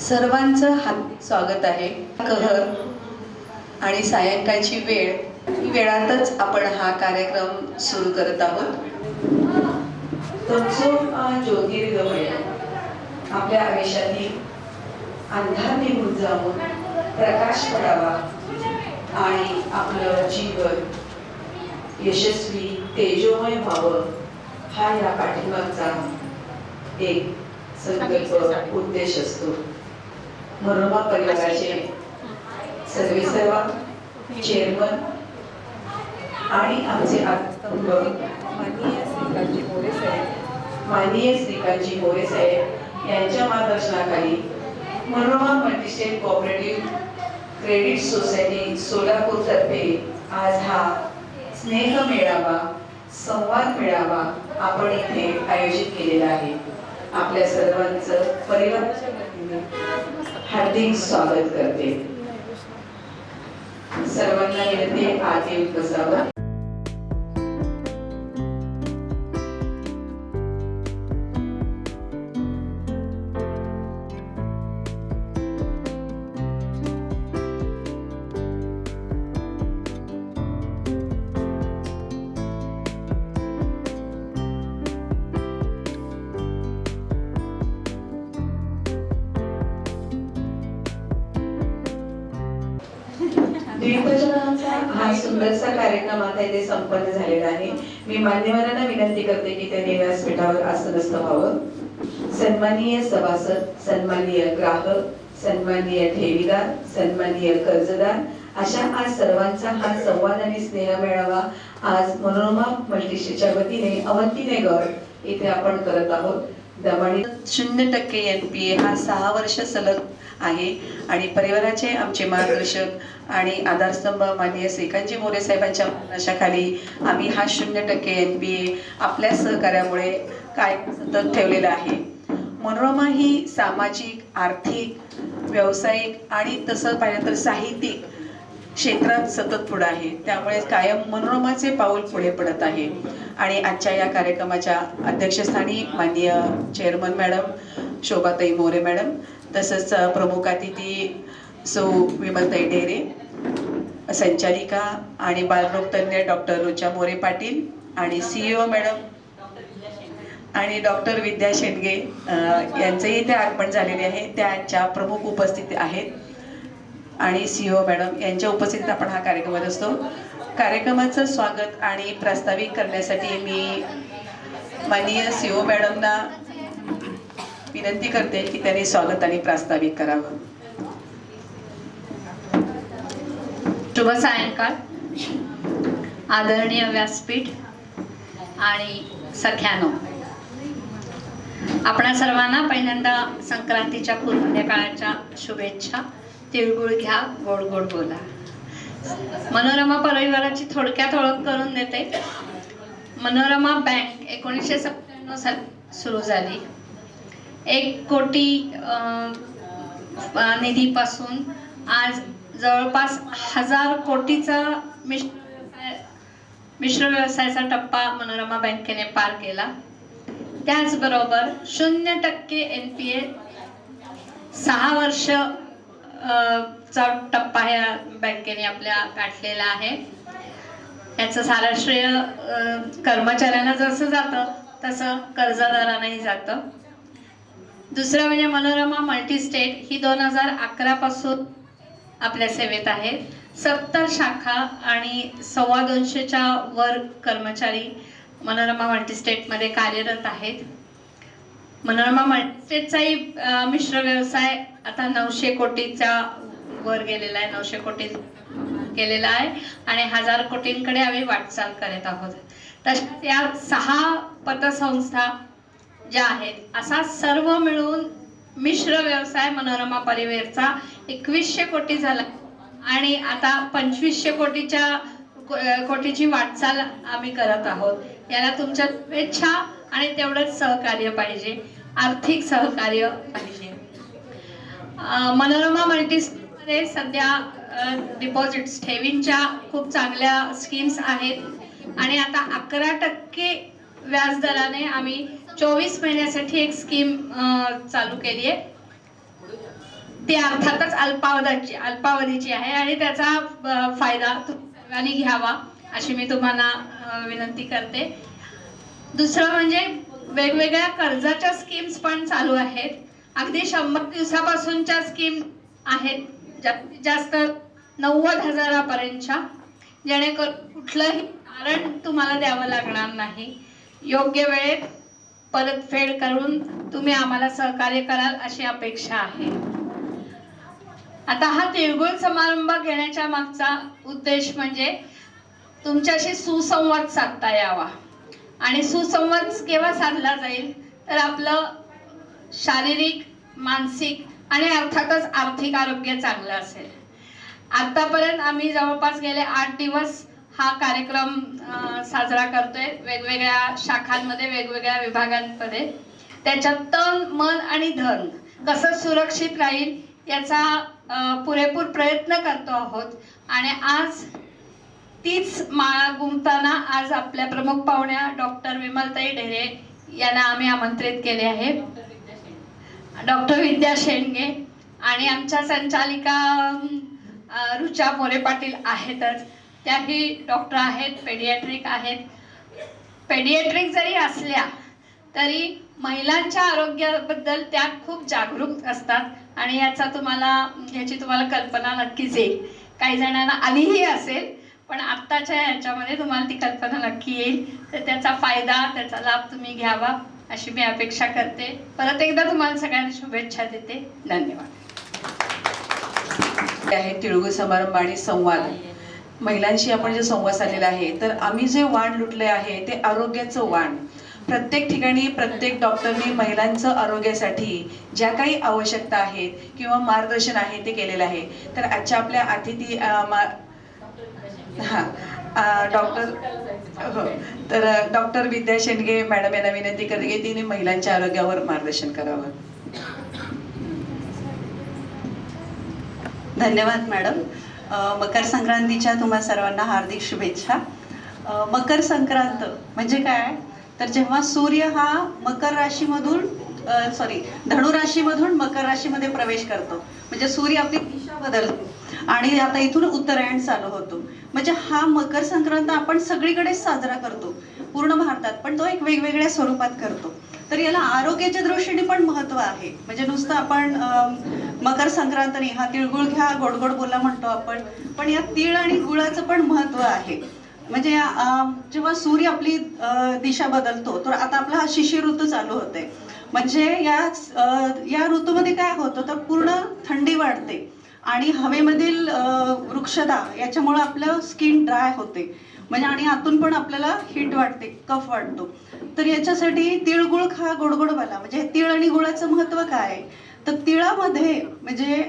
सर्वांचं हार्दिक स्वागत आहे। कहर आणि सायंकाळची वेळ ही वेळातच आपण हा कार्यक्रम सुरू करत आहोत। तुमचो ज्योतिर्गमय आपल्या आयुष्यातील अंधार निघून जाऊन प्रकाश पडावा आणि आपलं जीवन यशस्वी तेजोमय व्हावं हा या पाठीमागचा एक संकल्प उद्देश असतो। मनोरमा परिवाराचे सर्वेसर्वा चेअरमन आणि आमचे आत्मंग माननीय श्रीकांतजी मोरे साहेब यांच्या मार्गदर्शनाखाली Manorama multi-state cooperative credit society Solapur तर्फे आज हा स्नेह मेळावा संवाद मेळावा आपण इथे आयोजित केलेला आहे। आपल्या सर्वांचं परिवाराच्या वतीने हार्दिक स्वागत करते। सर्वांना विनंती आहे आत येऊन बसावं। हा सुंदरसा कार्यक्रम आता इथे संपन्न झालेला आहे। मी मान्यवरांना विनंती करते की त्यांनी व्यासपीठावर आसनस्थ व्हावं। सन्माननीय सभासद, सन्माननीय ग्राहक, सन्माननीय ठेवीदार, सन्माननीय कर्जदार अशा आज सर्वांचा हा संवाद आणि स्नेह मेळावा आज मनोरमा मल्टीस्टेटच्या वतीने अवंतीनगर इथे आपण करत आहोत। दमाडी 0% NPA हा 6 वर्ष सलग आहे आणि परिवाराचे आमचे मार्गदर्शक आणि आधारस्तंभ माननीय श्रीकांतजी मोरे साहेबांच्या मार्गदर्शनाखाली आम्ही हा 0% NPA आपल्या सहकार्यामुळे काय सतत ठेवलेला आहे। मनोरमा ही सामाजिक, आर्थिक, व्यावसायिक आणि तसं पाहिलं तर साहित्यिक क्षेत्रात सतत पुढे आहे। त्यामुळे कायम मनोरमाचे पाऊल पुढे पडत आहे। आणि आजच्या या कार्यक्रमाच्या अध्यक्षस्थानी माननीय chairman madam Shobhatai More madam, तसंच प्रमुख अतिथी सौ विमलताई डेरे, संचालिका आणि बालरोग तज्ञ डॉक्टर रुचा मोरे पाटील आणि CEO मॅडम आणि डॉक्टर विद्या शेंडगे यांचेही इथे आगमन झालेले आहे। त्यांच्या प्रमुख उपस्थिती आहेत आणि CEO मॅडम यांच्या उपस्थितीत आपण हा कार्यक्रम असतो। कार्यक्रमाचं स्वागत आणि प्रास्ताविक करण्यासाठी मी माननीय CEO मॅडमना विनंती करते की त्यांनी स्वागत आणि प्रास्ताविक करावं। शुभ सायंकाळ आदरणीय व्यासपीठ आणि सख्यानो, आपणा सर्वांना पहिल्यांदा संक्रांतीच्या पूर्व काळाच्या शुभेच्छा। तिळगुळ घ्या, गोड गोड बोला। मनोरमा परिवाराची थोडक्यात ओळख करून देते। मनोरमा बँक 1997 साली सुरू झाली। 1 कोटी निधीपासून आज जवळपास 1000 कोटीचा मिश्र व्यवसायाचा टप्पा मनोरमा बँकेने पार केला। त्याचबरोबर 0% NPA 6 वर्ष चा टप्पा ह्या बँकेने आपल्या गाठलेला आहे। याचं सारं श्रेय कर्मचाऱ्यांना जसं जातं तसं कर्जदारांनाही जातं। दुसरं म्हणजे मनोरमा मल्टीस्टेट ही 2011 पासून आपल्या सेवेत आहे। 70 शाखा आणि 225च्या वर कर्मचारी मनोरमा मल्टीस्टेटमध्ये कार्यरत आहेत। मनोरमा मल्टीस्टेटचाही मिश्र व्यवसाय आता 900 कोटीच्या वर गेलेला आहे, 900 कोटी केलेला आहे आणि 1000 कोटींकडे आम्ही वाटचाल करत आहोत। तशाच या 6 पतसंस्था ज्या आहेत असा सर्व मिळून मिश्र व्यवसाय मनोरमा परिवारचा 2100 कोटी झाला आणि आता 2500 कोटीची वाटचाल आम्ही करत आहोत। याला तुमच्या शुभेच्छा आणि तेवढंच सहकार्य पाहिजे, आर्थिक सहकार्य पाहिजे। मनोरमा मल्टीस्टेटमध्ये सध्या डिपॉझिट्स ठेवींच्या खूप चांगल्या स्कीम्स आहेत आणि आता 11% व्याजदराने आम्ही 24 महिन्यासाठी एक स्कीम चालू केली आहे। ती अर्थातच अल्पावधीची आहे आणि त्याचा फायदा सर्वांनी घ्यावा अशी मी तुम्हाला विनंती करते. दुसरं म्हणजे वेगवेगळ्या कर्जाच्या स्कीम्स पण चालू आहेत. अगदी 100 दिवसापासूनच्या स्कीम आहेत, जास्तीत जास्त 90,000पर्यंतच्या, जेणेकरून कुठलंही कारण तुम्हाला द्यावं लागणार नाही. योग्य वेळेत परतफेड करून तुम्ही आम्हाला सहकार्य कराल अशी अपेक्षा आहे. आता हा तिळगुळ समारंभ घेण्याच्या मागचा उद्देश म्हणजे तुमच्याशी सुसंवाद साधता यावा. आणि सुसंवाद केव्हा साधला जाईल तर आपलं शारीरिक, मानसिक आणि अर्थातच आर्थिक आरोग्य चांगलं असेल. आतापर्यंत आम्ही जवळपास गेले 8 दिवस हा कार्यक्रम साजरा करतोय वेगवेगळ्या शाखांमध्ये, वेगवेगळ्या विभागांमध्ये. त्याच्यात तन, मन आणि धन कसं सुरक्षित राहील याचा पुरेपूर प्रयत्न करतो आहोत. आणि आज तीच माळा गुंफताना आज आपल्या प्रमुख पाहुण्या डॉक्टर विमलताई ढेरे यांना आम्ही आमंत्रित केले आहे. डॉक्टर विद्या शेंडगे आणि आमच्या संचालिका रुचा मोरे पाटील आहेतच. त्याही डॉक्टर आहेत, पेडियाट्रिक आहेत. पेडियाट्रिक जरी असल्या तरी महिलांच्या आरोग्याबद्दल त्या खूप जागरूक असतात आणि याची तुम्हाला कल्पना नक्कीच येईल. काही जणांना आलीही असेल, पण आत्ताच्या याच्यामध्ये तुम्हाला ती कल्पना नक्की येईल. तर त्याचा फायदा, त्याचा लाभ तुम्ही घ्यावा अशी मी अपेक्षा करते. परत एकदा तुम्हाला सगळ्यांना शुभेच्छा देते. धन्यवाद. आहे तिळगुळ समारंभ आणि संवाद. महिलांशी आपण जे संवाद साधलेला आहे, तर आम्ही जे वाण लुटले आहे ते आरोग्याचं वाण. प्रत्येक ठिकाणी प्रत्येक डॉक्टरनी महिलांचं आरोग्यासाठी ज्या काही आवश्यकता आहेत किंवा मार्गदर्शन आहे ते केलेलं आहे. तर आजच्या आपल्या अतिथी डॉक्टर विद्या शेंडगे मॅडम यांना विनंती करते की तिने महिलांच्या आरोग्यावर मार्गदर्शन करावं. धन्यवाद मॅडम. मकर संक्रांतीच्या तुम्हा सर्वांना हार्दिक शुभेच्छा. मकर संक्रांत म्हणजे काय तर जेव्हा सूर्य हा धनु राशीमधून मकर राशीमध्ये प्रवेश करतो, म्हणजे सूर्य आपली दिशा बदलतो आणि आता इथून उत्तरायण चालू होतो. म्हणजे हा मकर संक्रांत आपण सगळीकडेच साजरा करतो पूर्ण भारतात, पण तो एक वेगवेगळ्या स्वरूपात करतो. तर याला आरोग्याच्या दृष्टीने पण महत्व आहे. म्हणजे नुसतं आपण मकर संक्रांतीने हा तिळगुळ घ्या, गोड गोड बोला म्हणतो आपण, पण या तीळ आणि गुळाचं पण महत्व आहे. म्हणजे जेव्हा सूर्य आपली दिशा बदलतो, तर आता आपला हा शिशिर ऋतू चालू होते. म्हणजे या ऋतूमध्ये काय होतं तर पूर्ण थंडी वाढते आणि हवेमधील वृक्षता याच्यामुळे आपलं स्किन ड्राय होते. म्हणजे आणि आतून पण आपल्याला हीट वाटते, कफ वाटतो. तर याच्यासाठी तिळगुळ खा, गोड गोड बोला. म्हणजे तीळ आणि गुळाचं महत्व काय तर तिळामध्ये म्हणजे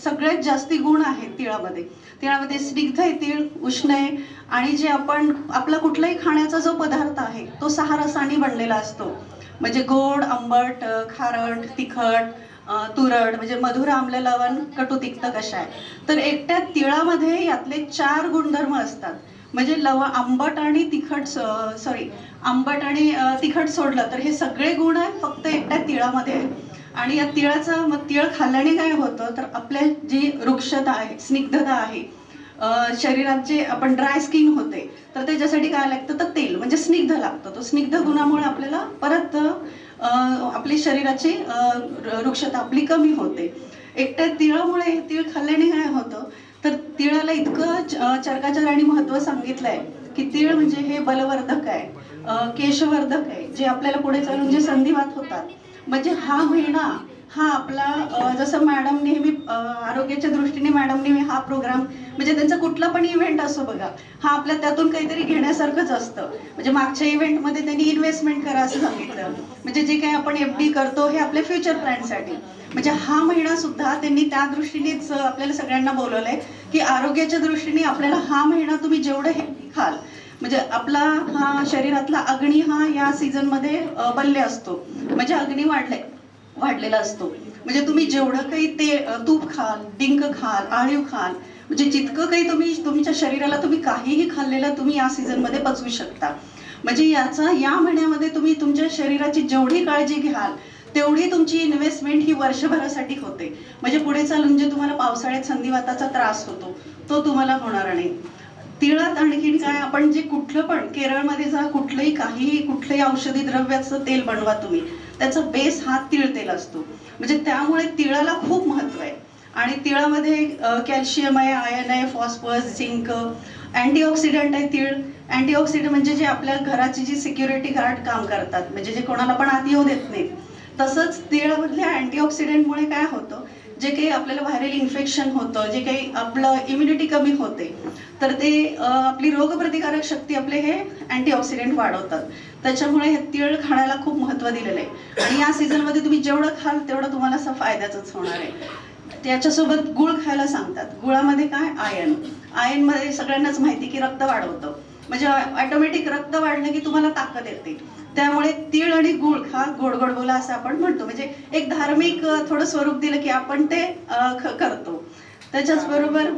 सगळ्यात जास्ती गुण आहेत तिळामध्ये. तिळामध्ये स्निग्ध आहे तीळ, उष्ण आहे आणि जे आपला कुठलाही खाण्याचा जो पदार्थ आहे तो 6 रसांनी बनलेला असतो. म्हणजे गोड, आंबट, खारट, तिखट, तुरट, म्हणजे मधुर, आम्ल, लवण, कटू, तिक्त, कषाय. तर एकट्या तिळामध्ये यातले 4 गुणधर्म असतात. म्हणजे आंबट आणि तिखट सोडलं तर हे सगळे गुण फक्त एकट्या तिळामध्ये आहेत. आणि या तीळ खाल्ल्याने काय होतं तर आपल्या जी वृक्षता आहे, स्निग्धता आहे, शरीरात जे आपण ड्राय स्किन होते, तर त्याच्यासाठी काय लागतं तर तेल, म्हणजे स्निग्ध लागतं. तो स्निग्ध गुणामुळे आपल्याला परत आपली शरीराची वृक्षता आपली कमी होते. एकट्या तिळामुळे तीळ खाल्ल्याने काय होतं तर तिळाला इतकं चरकाचर आणि महत्व सांगितलंय की तीळ म्हणजे हे बलवर्धक आहे, केशवर्धक आहे, जे आपल्याला पुढे चालून जे संधिवात होतात. म्हणजे हा महिना हा आपला जसं मॅडम नेहमी आरोग्याच्या दृष्टीने मॅडमने हा प्रोग्राम म्हणजे त्यांचा कुठला पण इव्हेंट असो बघा, हा आपल्या त्यातून काहीतरी घेण्यासारखंच असतं. म्हणजे मागच्या इव्हेंटमध्ये त्यांनी इन्व्हेस्टमेंट करा असं सांगितलं. म्हणजे जे काही आपण FD करतो हे आपल्या फ्युचर प्लॅनसाठी. म्हणजे हा महिना सुद्धा त्यांनी त्या दृष्टीनेच आपल्याला सगळ्यांना बोलवलंय की आरोग्याच्या दृष्टीने आपल्याला हा महिना तुम्ही जेवढं हे खाल, म्हणजे आपला हा शरीरातला अग्नी हा या सीझन मध्ये बल्ले असतो. म्हणजे अग्नी वाढलेला असतो. म्हणजे तुम्ही जेवढं काही ते तूप खाल, डिंक खाल, आळीव खाल, म्हणजे जितकं काही तुम्ही तुमच्या शरीराला तुम्ही काहीही खाल्लेलं तुम्ही या सीझन मध्ये पचवू शकता. म्हणजे या महिन्यामध्ये तुम्ही तुमच्या शरीराची जेवढी काळजी घ्याल तेवढी तुमची इन्व्हेस्टमेंट ही वर्षभरासाठी होते. म्हणजे पुढे चालून जे तुम्हाला पावसाळ्यात संधिवाताचा त्रास होतो तो तुम्हाला होणार नाही. तिळात आणखीन काय, आपण जे कुठलं पण केरळमध्ये जा, कुठलंही औषधी द्रव्याचं तेल बनवा तुम्ही, त्याचा बेस हा तीळ तेल असतो. म्हणजे त्यामुळे तिळाला खूप महत्व आहे. आणि तिळामध्ये कॅल्शियम आहे, आयर्न आहे, फॉस्फरस, झिंक, अँटीऑक्सिडंट आहे तीळ. अँटीऑक्सिडंट म्हणजे जे आपल्या घराची जी सिक्युरिटी गार्ड काम करतात, म्हणजे जे कोणाला पण आत येऊ देत नाहीत. तसंच तिळामधल्या अँटीऑक्सिडंटमुळे काय होतं, जे काही आपल्याला व्हायरल इन्फेक्शन होतं, जे काही आपलं इम्युनिटी कमी होते, तर ते आपली रोगप्रतिकारक शक्ती आपले हे अँटीऑक्सिडंट वाढवतात. त्याच्यामुळे हे तीळ खाण्याला खूप महत्त्व दिलेलं आहे. आणि या सीझनमध्ये तुम्ही जेवढं खाल तेवढं तुम्हाला असं फायद्याचंच होणार आहे. त्याच्यासोबत गुळ खायला सांगतात. गुळामध्ये काय, आयर्नमध्ये सगळ्यांनाच माहिती की रक्त वाढवतं. म्हणजे ऑटोमॅटिक रक्त वाढलं की तुम्हाला ताकद येते. त्यामुळे तीळ आणि गुळ खा, गोड गोड बोला असं आपण म्हणतो. म्हणजे एक धार्मिक थोडं स्वरूप दिलं की आपण ते करतो. त्याच्याच बरोबर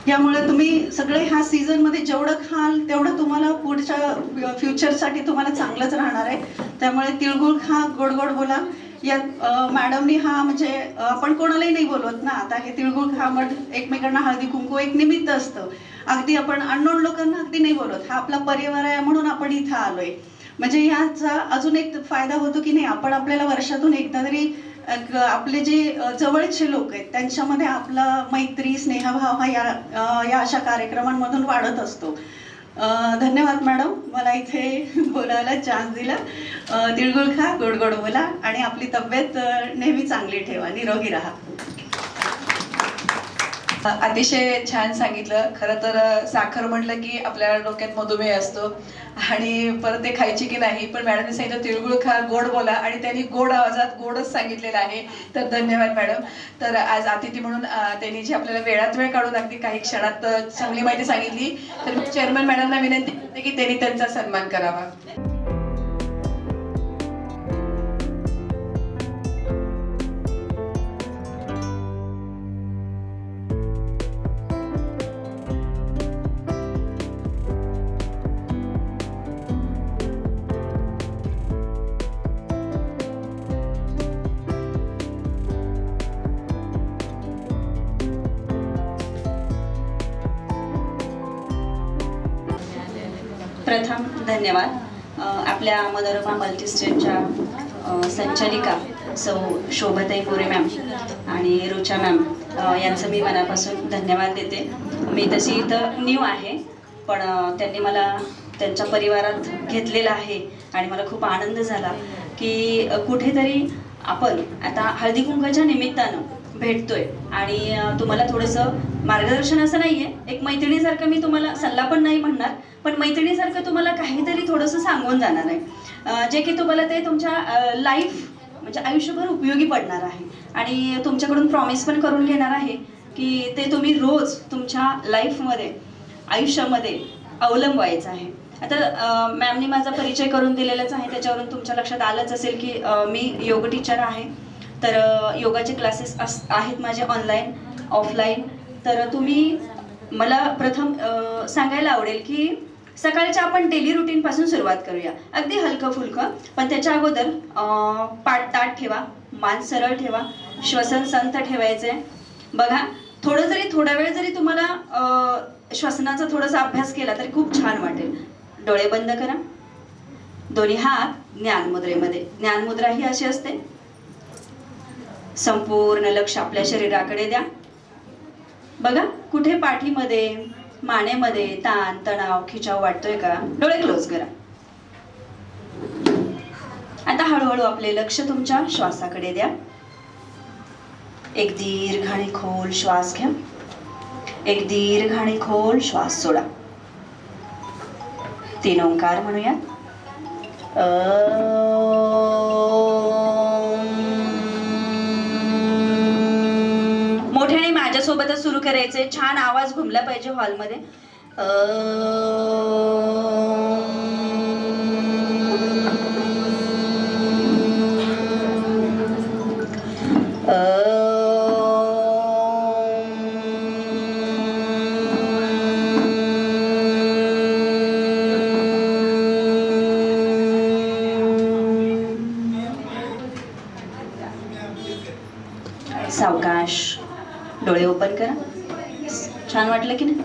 यामुळे तुम्ही सगळे ह्या सीझन मध्ये जेवढं खाल तेवढं तुम्हाला पुढच्या फ्युचरसाठी तुम्हाला चांगलंच राहणार आहे. त्यामुळे तिळगुळ खा, गोड गोड बोला. यात मॅडमनी हा म्हणजे आपण कोणालाही नाही बोलवत ना, आता हे तिळगुळ खा मग एकमेकांना हळदी कुंकू एक निमित्त असतं. अगदी आपण अननोन लोकांना अगदी नाही बोलत, हा आपला परिवार आहे म्हणून आपण इथं आलोय. म्हणजे ह्याचा अजून एक फायदा होतो की नाही, आपण आपल्याला वर्षातून एकदा तरी आपले जे जवळचे लोक आहेत त्यांच्यामध्ये आपला मैत्री स्नेहभाव हा या अशा कार्यक्रमांमधून वाढत असतो. धन्यवाद मॅडम, मला इथे बोलायला चान्स दिला. तिळगुळ खा, गोड गोड बोला आणि आपली तब्येत नेहमी चांगली ठेवा, निरोगी राहा. अतिशय छान सांगितलं. खरं तर साखर म्हटलं की आपल्या डोक्यात मधुमेह असतो आणि परत ते खायची की नाही, पण मॅडमने सांगितलं तिळगुळ खा, गोड बोला आणि त्यांनी गोड आवाजात गोडच सांगितलेलं आहे. तर धन्यवाद मॅडम. तर आज अतिथी म्हणून त्यांनी जी आपल्याला वेळात वेळ काढून अगदी काही क्षणात चांगली माहिती सांगितली, तर मी चेअरमन मॅडमना विनंती करते की त्यांनी त्यांचा सन्मान करावा. प्रथम धन्यवाद. आपल्या मनोरमा मल्टीस्टेटच्या संचालिका सौ शोभाताई मोरे मॅम आणि रुचा मॅम यांचं मी मनापासून धन्यवाद देते. मी तशी इथं न्यू आहे, पण त्यांनी मला त्यांच्या परिवारात घेतलेलं आहे आणि मला खूप आनंद झाला की कुठेतरी आपण आता हळदी कुंकाच्या निमित्तानं भेटतोय आणि तुम्हाला थोडंसं मार्गदर्शन असं नाही आहे, एक मैत्रिणीसारखं मी तुम्हाला सल्ला पण नाही म्हणणार, पण मैत्रिणीसारखं तुम्हाला काहीतरी थोडंसं सांगून जाणार आहे, जे की तुम्हाला ते तुमच्या लाईफ म्हणजे आयुष्यभर उपयोगी पडणार आहे. आणि तुमच्याकडून प्रॉमिस पण करून घेणार आहे की ते तुम्ही रोज तुमच्या लाईफमध्ये आयुष्यामध्ये अवलंबायचं आहे. आता मॅमनी माझा परिचय करून दिलेलाच आहे, त्याच्यावरून तुमच्या लक्षात आलंच असेल की मी योग टीचर आहे. तर योगाचे क्लासेस आहेत माझे ऑनलाईन ऑफलाईन. तर तुम्ही मला प्रथम सांगायला आवडेल की सकाळच्या आपण डेली रुटीनपासून सुरुवात करूया, अगदी हलकं फुलकं. पण त्याच्या अगोदर पाठ ताट ठेवा, मान सरळ ठेवा, श्वसन संथ ठेवायचे. बघा थोडा वेळ जरी तुम्हाला श्वसनाचा थोडासा अभ्यास केला तरी खूप छान वाटेल. डोळे बंद करा, दोन्ही हात ज्ञानमुद्रेमध्ये. ज्ञानमुद्रा ही अशी असते, संपूर्ण लक्ष आपल्या शरीराकडे द्या. बघा कुठे पाठीमध्ये मानेमध्ये ताण तणाव खिचाव वाटतोय का? डोळे क्लोज करा. आता हळूहळू आपले लक्ष तुमच्या श्वासाकडे द्या. एक दीर्घ आणि खोल श्वास घ्या, एक दीर्घ आणि खोल श्वास सोडा. 3 ओंकार म्हणूया. मोठ्याने माझ्यासोबतच सुरू करायचे, छान आवाज घुमला पाहिजे हॉलमध्ये. डोळे ओपन करा. छान वाटलं की नाही?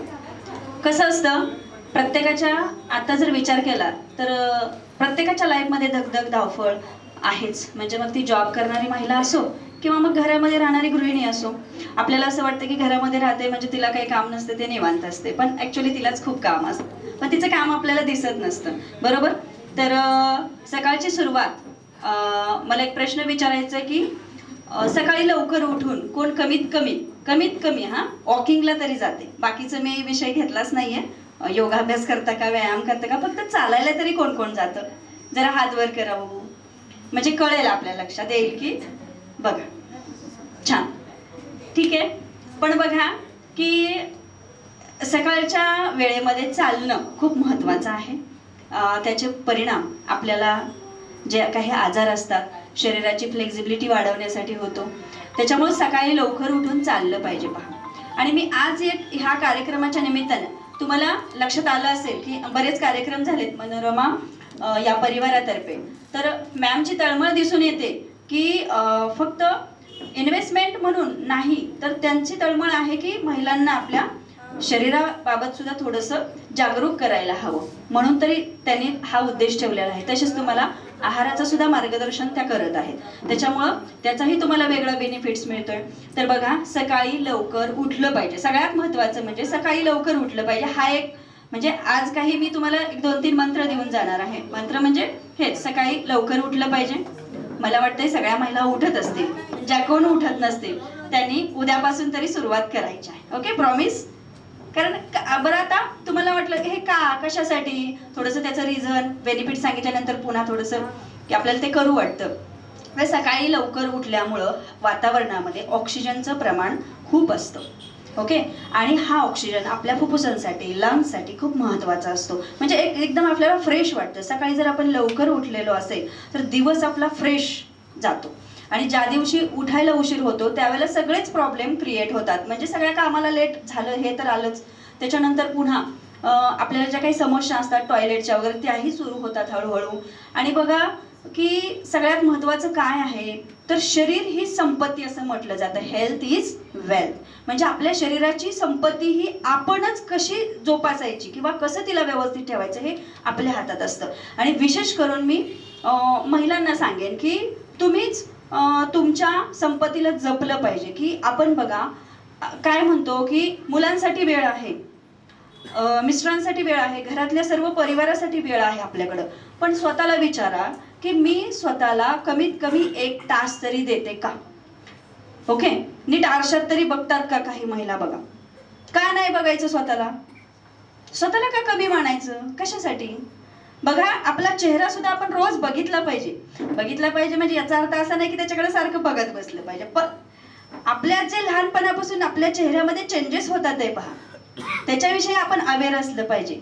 कसं असतं, प्रत्येकाच्या आता जर विचार केला तर प्रत्येकाच्या लाईफमध्ये धगधग धावपळ आहेच. म्हणजे मग ती जॉब करणारी महिला असो किंवा मग घरामध्ये राहणारी गृहिणी असो. आपल्याला असं वाटतं की घरामध्ये राहते म्हणजे तिला काही काम नसते, ते निवांत असते, पण ॲक्च्युली तिलाच खूप काम असतं, पण तिचं काम आपल्याला दिसत नसतं, बरोबर? तर सकाळची सुरुवात, मला एक प्रश्न विचारायचा आहे की सकाळी लवकर उठून कोण कमीत कमी वॉकिंगला तरी जाते? बाकीचं मी विषय घेतलाच नाहीये, योगाभ्यास करता का, व्यायाम करता का, फक्त चालायला तरी कोण कोण जातं? जरा हात वर करा बघू, म्हणजे कळेल, आपल्या लक्षात येईल की बघा. छान, ठीक आहे. पण बघा की सकाळच्या वेळेमध्ये चालणं खूप महत्त्वाचं आहे. त्याचे परिणाम आपल्याला जे काही आजार असतात, शरीराची फ्लेक्झिबिलिटी वाढवण्यासाठी होतो. त्याच्यामुळे सकाळी लवकर उठून चाललं पाहिजे पहा. आणि मी आज ह्या कार्यक्रमाच्या निमित्तानं तुम्हाला लक्षात आलं असेल की बरेच कार्यक्रम झालेत मनोरमा या परिवारातर्फे, तर मॅमची तळमळ दिसून येते की फक्त इन्व्हेस्टमेंट म्हणून नाही, तर त्यांची तळमळ आहे की महिलांना आपल्या शरीराबाबत सुद्धा थोडंसं जागरूक करायला हवं, म्हणून तरी त्यांनी हा उद्देश ठेवलेला आहे. तसेच तुम्हाला आहाराचं सुद्धा मार्गदर्शन त्या करत आहेत, त्याच्यामुळं त्याचाही तुम्हाला वेगळा बेनिफिट्स मिळतोय. तर बघा, सकाळी लवकर उठलं पाहिजे. सगळ्यात महत्त्वाचं म्हणजे सकाळी लवकर उठलं पाहिजे. हा एक म्हणजे आज काही मी तुम्हाला 1-2-3 मंत्र देऊन जाणार आहे. मंत्र म्हणजे हेच, सकाळी लवकर उठलं पाहिजे. मला वाटतंय सगळ्या महिला उठत असतील, ज्या कोण उठत नसतील त्यांनी उद्यापासून तरी सुरुवात करायची आहे. Okay, promise? कारण बरं, आता तुम्हाला वाटलं हे कशासाठी, थोडंसं त्याचं रिझन बेनिफिट सांगितल्यानंतर पुन्हा थोडंसं की आपल्याला ते करू वाटतं. सकाळी लवकर उठल्यामुळं वातावरणामध्ये ऑक्सिजनचं प्रमाण खूप असतं. ओके, आणि हा ऑक्सिजन आपल्या फुफ्फुसांसाठी, लंग्ससाठी खूप महत्त्वाचा असतो. म्हणजे एकदम आपल्याला फ्रेश वाटतं. सकाळी जर आपण लवकर उठलेलो असेल तर दिवस आपला फ्रेश जातो. आणि ज्या दिवशी उठायला उशीर होतो त्यावेळेला सगळेच प्रॉब्लेम क्रिएट होतात. म्हणजे सगळ्या कामाला लेट झालं हे तर आलंच, त्याच्यानंतर पुन्हा आपल्याला ज्या काही समस्या असतात टॉयलेटच्या वगैरे त्याही सुरू होतात हळूहळू. आणि बघा की सगळ्यात महत्त्वाचं काय आहे तर शरीर ही संपत्ती असं म्हटलं जातं. Health is wealth. म्हणजे आपल्या शरीराची संपत्ती ही आपणच कशी जोपासायची किंवा कसं तिला व्यवस्थित ठेवायचं हे आपल्या हातात असतं. आणि विशेष करून मी महिलांना सांगेन की तुम्हीच तुमच्या संपत्तीला जपलं पाहिजे. की आपण बघा काय म्हणतो की मुलांसाठी वेळ आहे, मिस्टरांसाठी वेळ आहे, घरातल्या सर्व परिवारासाठी वेळ आहे आपल्याकडं, पण स्वतःला विचारा की मी स्वतःला कमीत कमी 1 तास तरी देते का? ओके, नीट आरशात तरी बघतात का काही महिला? बघा, का नाही बघायचं स्वतःला? स्वतःला का कमी मानायचं? कशासाठी? बघा, आपला चेहरा सुद्धा आपण रोज बघितला पाहिजे म्हणजे याचा अर्थ असा नाही की त्याच्याकडे सारखं बघत बसलं पाहिजे, पण आपल्या जे लहानपणापासून आपल्या चेहऱ्यामध्ये चेंजेस होतात ते पहा, त्याच्याविषयी आपण अवेअर असलं पाहिजे.